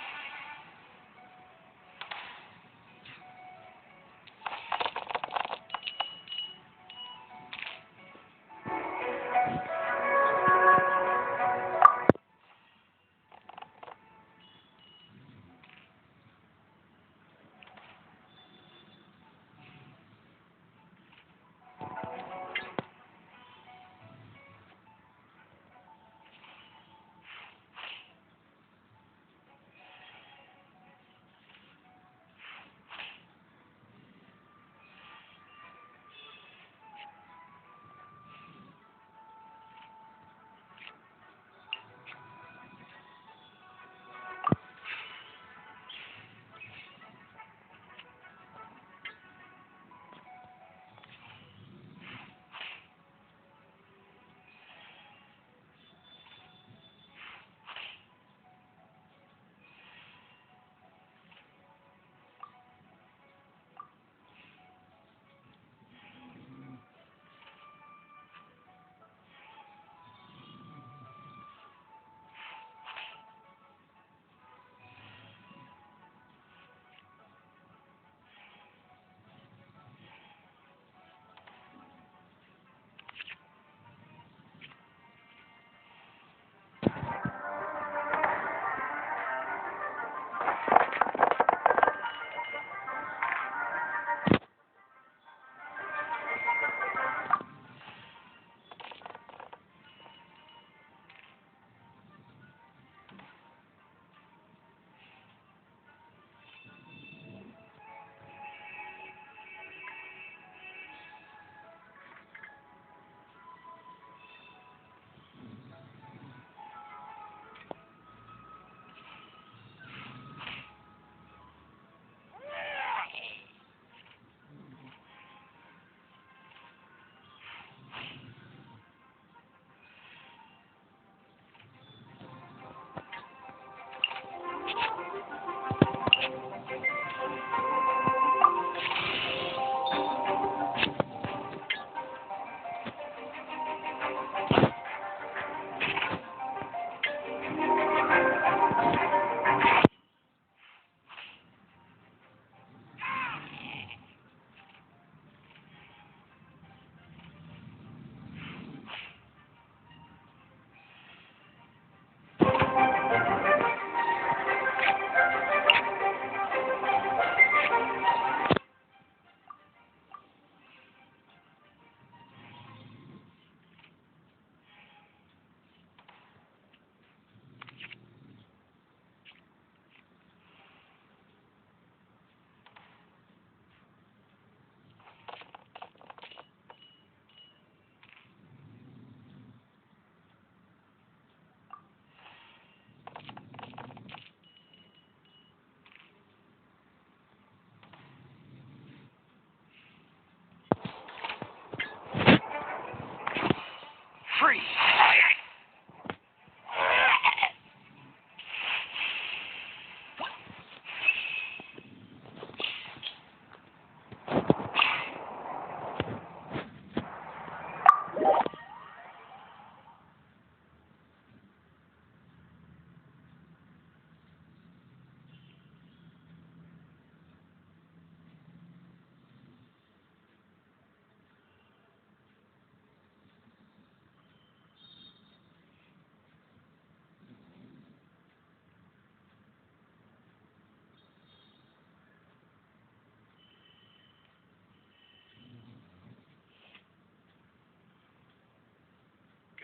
Freeze!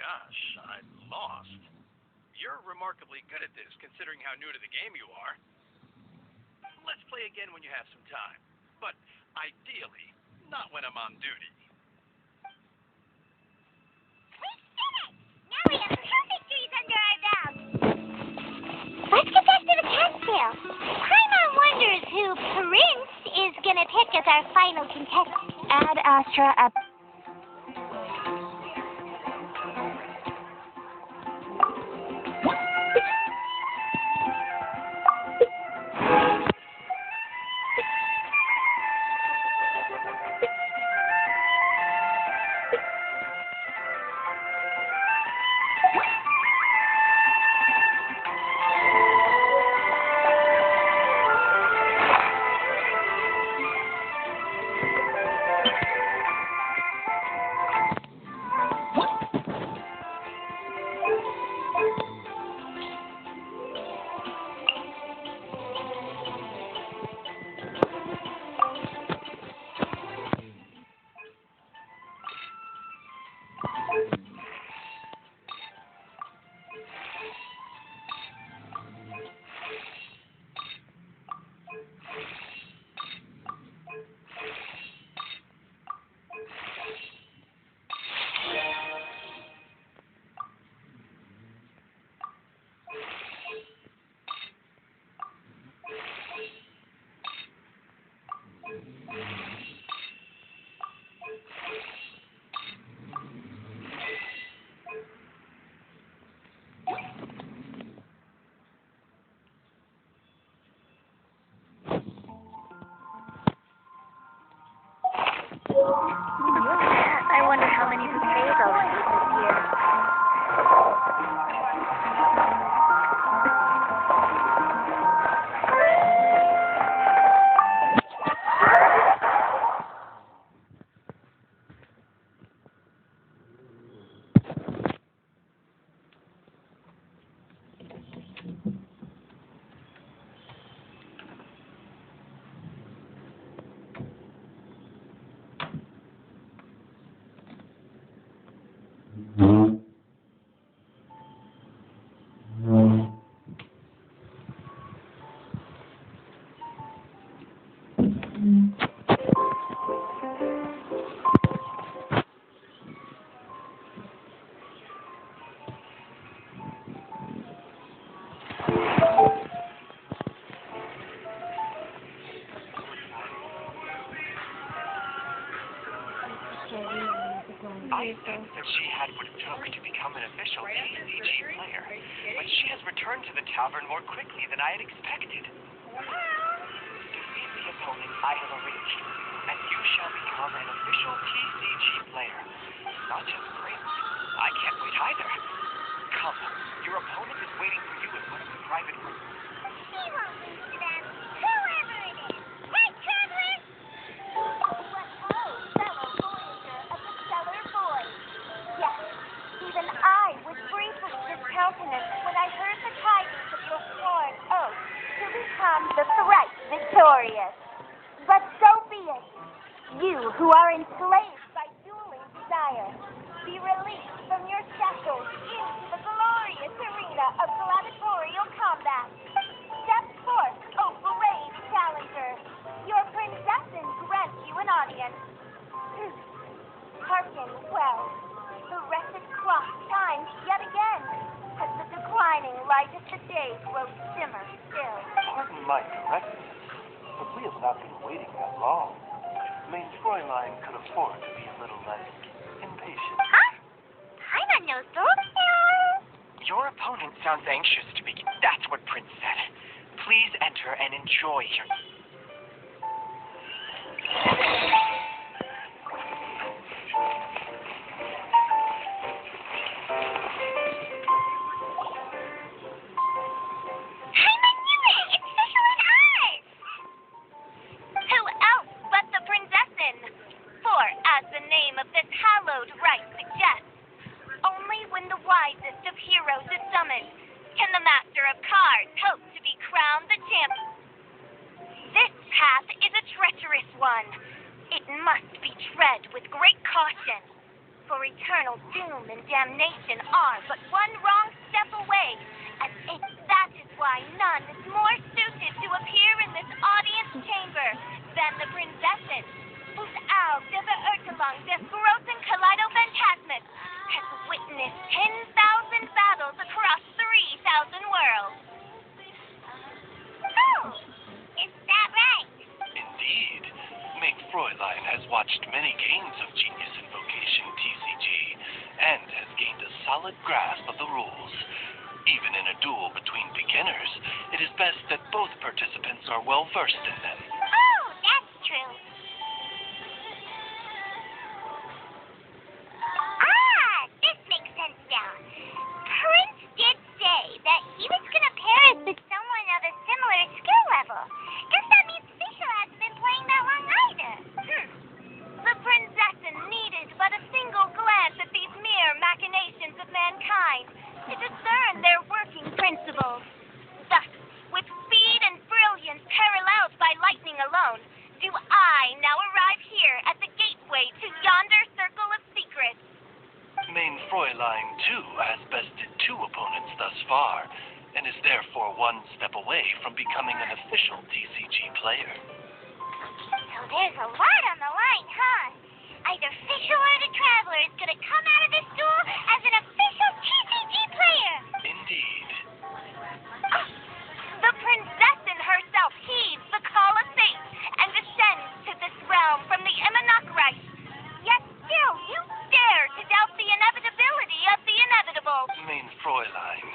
Gosh, I'm lost. You're remarkably good at this, considering how new to the game you are. Let's play again when you have some time. But ideally, not when I'm on duty. Now we have two victories under our belt. Let's get back to the Catskill. Paimon wonders who Prince is gonna pick as our final contestant. Ad Astra up. would it took to become an official TCG player, but she has returned to the tavern more quickly than I had expected. Defeat the opponent I have arranged, and you shall become an official TCG player. Not just Prince. I can't wait either. Come, your opponent is waiting for you in one of the private rooms. He won't lose to them, whoever it is. Right, Traveler? What ho, fellow voyager of the Stellar Void. Yes, even I was briefly discountenanced when I heard the tidings of your sworn oath to become the thrice victorious. But so be it. You who are enslaved by dueling desire, be released from your shackles into the glorious arena of gladiatorial combat. Step forth, O brave challenger. Your princessin grants you an audience. Hearken well. The wretched clock chimes yet again, as the declining light of the day grows dimmer still. Pardon my correctness, but we have not been waiting that long. Main Fräulein could afford to be a little less impatient. Huh? I don't know, so. Your opponent sounds anxious to begin. That's what Prince said. Please enter and enjoy your... Who else but the princessin? For, as the name of this hallowed rite suggests, only when the wisest of heroes is summoned can the master of cards hope to be crowned the champion. This path is a treacherous one. It must be tread with great caution, for eternal doom and damnation are but one wrong step away, and that is why none is more suited to appear in this audience chamber than the princessin, whose Auge de Beurtelung des großen Kaleido-Phantasmus has witnessed 10,000 battles across 3,000 worlds. Oh, is that right? Indeed. Main Fräulein has watched many games of Genius Invocation TCG and has gained a solid grasp of the rules. Even in a duel between beginners, it is best that both participants are well versed in them. Oh, that's true. This makes sense now. Prince did say that he was going to pair us with someone of a similar skill level. Guess that means Fisher hasn't been playing that long either. The princessin needed but a single glance at these mere machinations of mankind to discern their working principles. Thus, with speed and brilliance paralleled by lightning alone, do I now arrive here at the gateway to yonder circle of secrets. Main Fräulein, too, has bested 2 opponents thus far, and is therefore one step away from becoming an official TCG player. So there's a lot on the line, huh? Either Fisher or the Traveler is going to come out of this duel as an official TCG player. Indeed. The princessin herself heeds the call of fate and descends to this realm from the Immonocrite. Yet still, you dare to doubt the inevitability of the inevitable. Main Fräulein,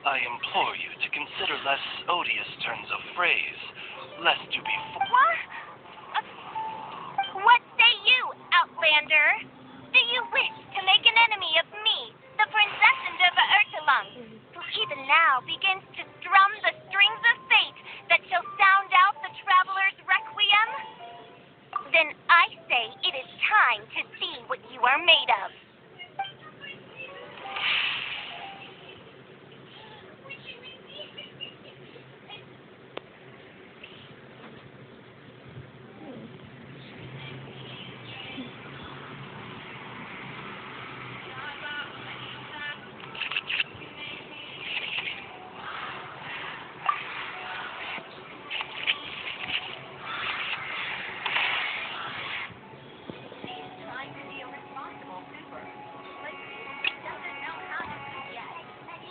I implore you to consider less odious turns of phrase, lest you be... What? What say you, Outlander? Do you wish to make an enemy of me, the Princessin de Beurtelung, who even now begins to strum the strings of fate that shall sound out the traveler's requiem? Then I say it is time to see what you are made of.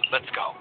Let's go.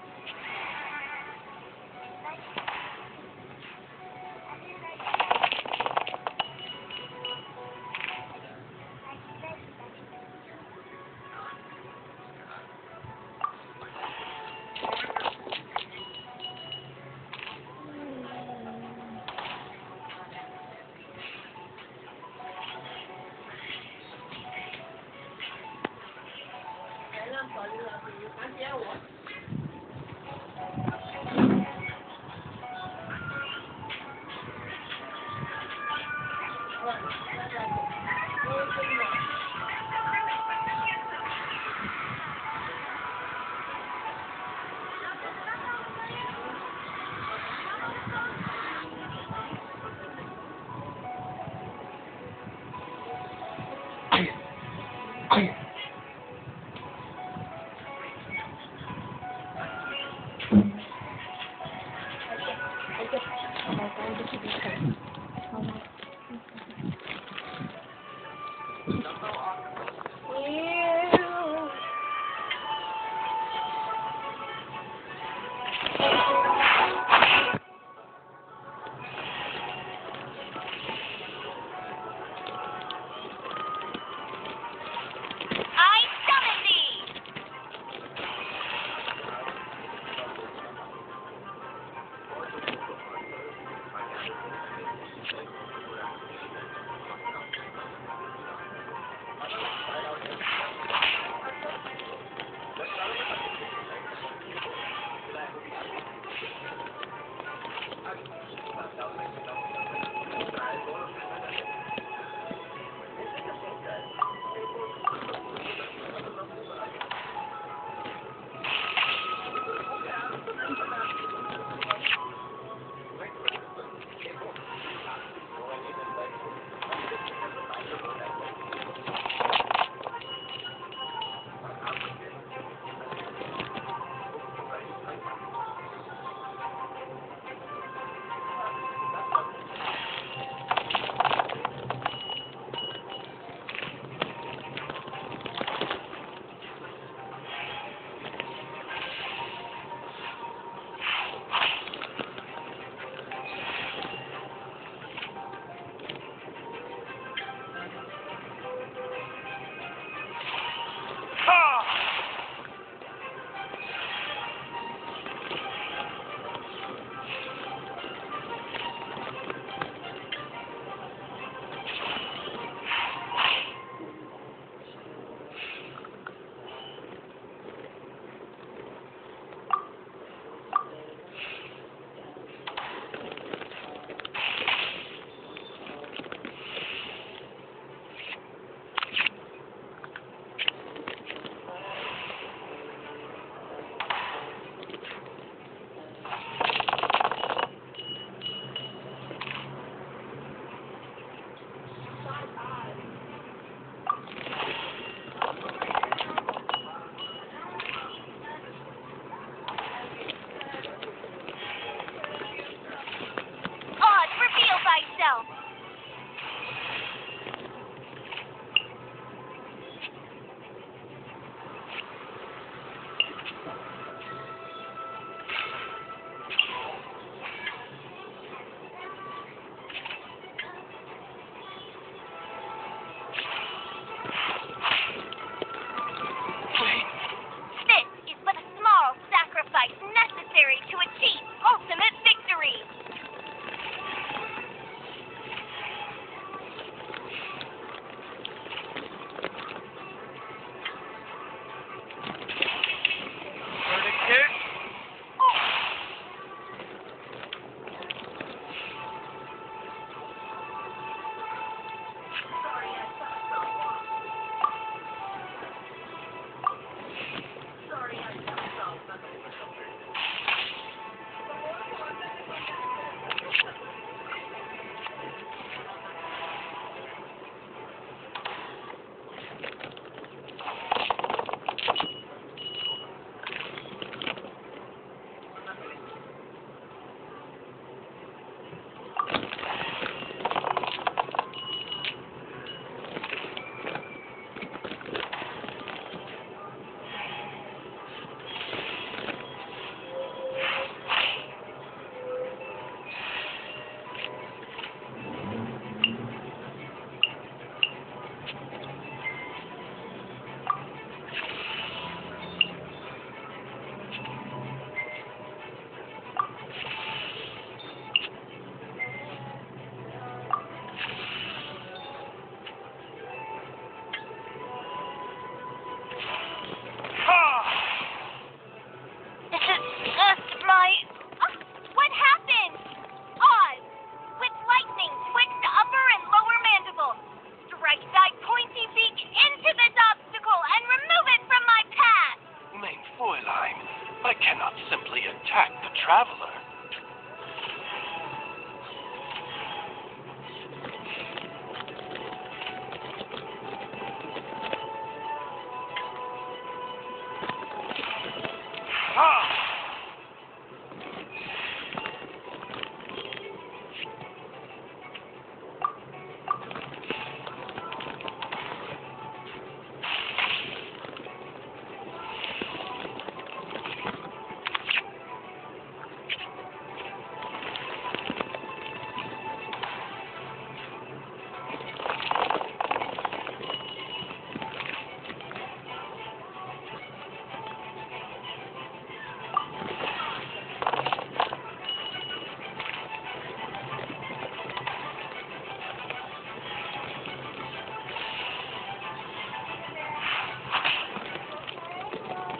traveler.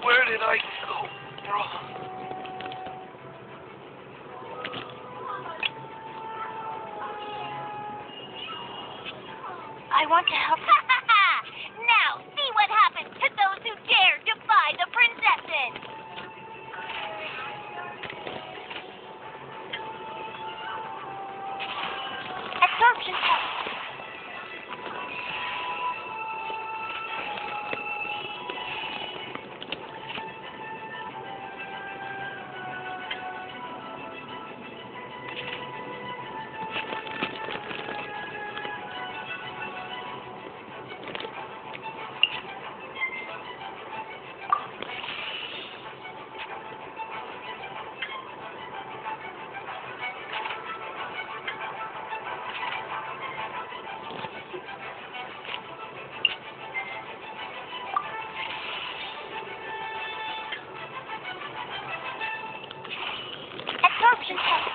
Where did I go wrong? I want to help. Now, see what happens to those who dare defy the princesses! Absorption test. Absorption test.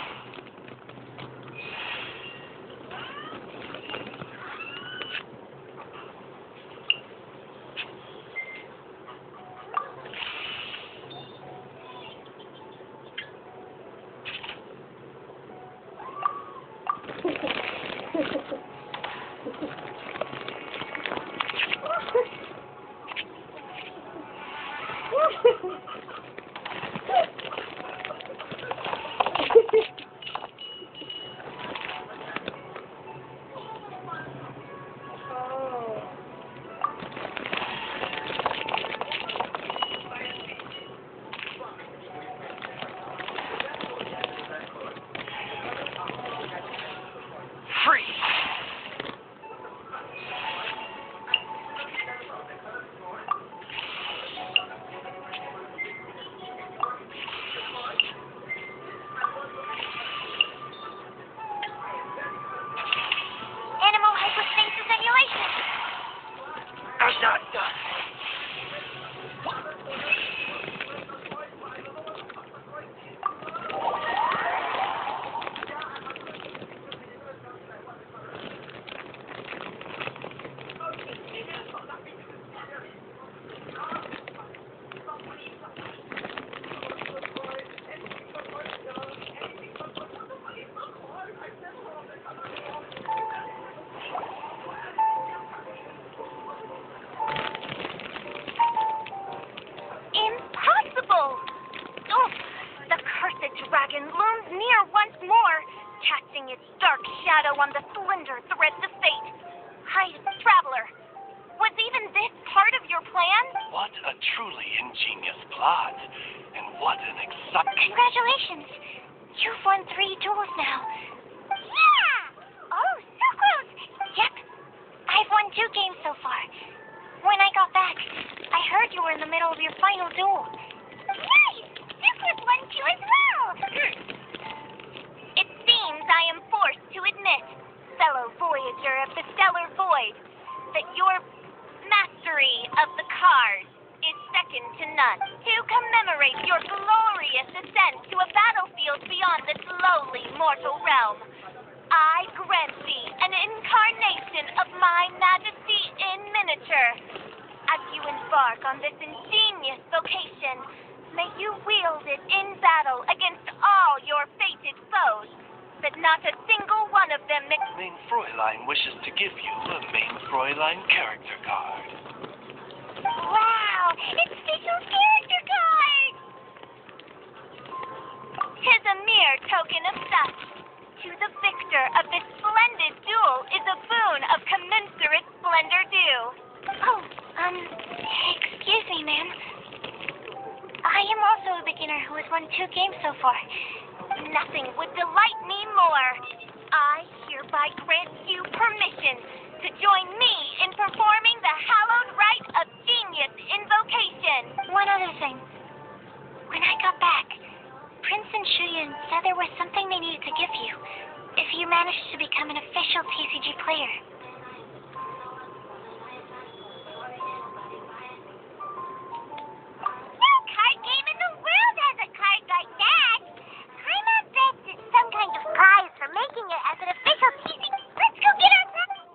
Free! Animal hypostasis emulation. I'm not done. Impossible! Oh, the cursed dragon looms near once more, casting its dark shadow on the slender threads of fate. Traveler, was even this part of your plan? What a truly ingenious plot. And what an exciting... Congratulations. You've won 3 duels now. Yeah! Oh, so close. Yep. I've won 2 games so far. When I got back, I heard you were in the middle of your final duel. Nice! This was one too as well! It seems I am forced to admit, fellow voyager of the stellar void, that your mastery of the cards is second to none. To commemorate your glorious ascent to a battlefield beyond this lowly mortal realm, I grant thee an incarnation of my majesty in miniature. As you embark on this ingenious vocation, may you wield it in battle against all your fated foes, but not a single one of them Main Fräulein wishes to give you a Main Fräulein character card. Wow, it's special character card. lender do? Oh, excuse me, ma'am. I am also a beginner who has won 2 games so far. Nothing would delight me more. I hereby grant you permission to join me in performing the hallowed rite of genius invocation. One other thing. When I got back, Prince and Shuyan said there was something they needed to give you if you managed to become an official TCG player. No card game in the world has a card like that. I not bet it's some kind of prize for making it as an official TCG. Let's go get our prize.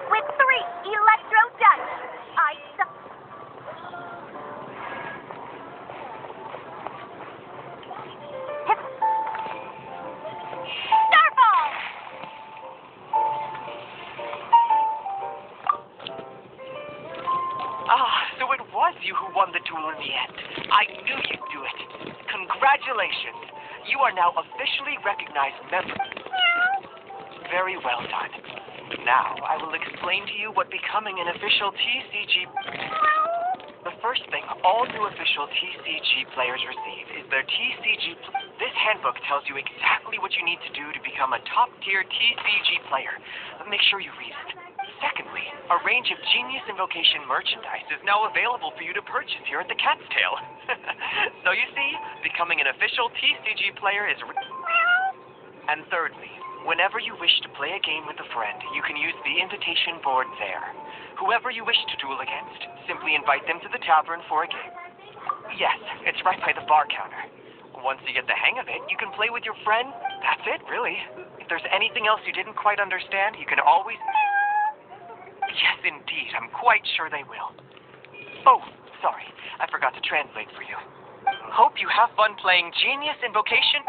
With 3 electro dice, I Starfall! So it was you who won the duel in the end. I knew you'd do it. Congratulations. You are now officially recognized member. Very well done. Now, I will explain to you what becoming an official TCG... The first thing all new official TCG players receive is their TCG... This handbook tells you exactly what you need to do to become a top-tier TCG player. Make sure you read it. Secondly, a range of Genius Invocation merchandise is now available for you to purchase here at the Cat's Tail. So you see, becoming an official TCG player is... And thirdly, whenever you wish to play a game with a friend, you can use the invitation board there. Whoever you wish to duel against, simply invite them to the tavern for a game. Yes, it's right by the bar counter. Once you get the hang of it, you can play with your friend. That's it, really. If there's anything else you didn't quite understand, you can always... Yes, indeed. I'm quite sure they will. Oh, sorry. I forgot to translate for you. Hope you have fun playing Genius Invocation.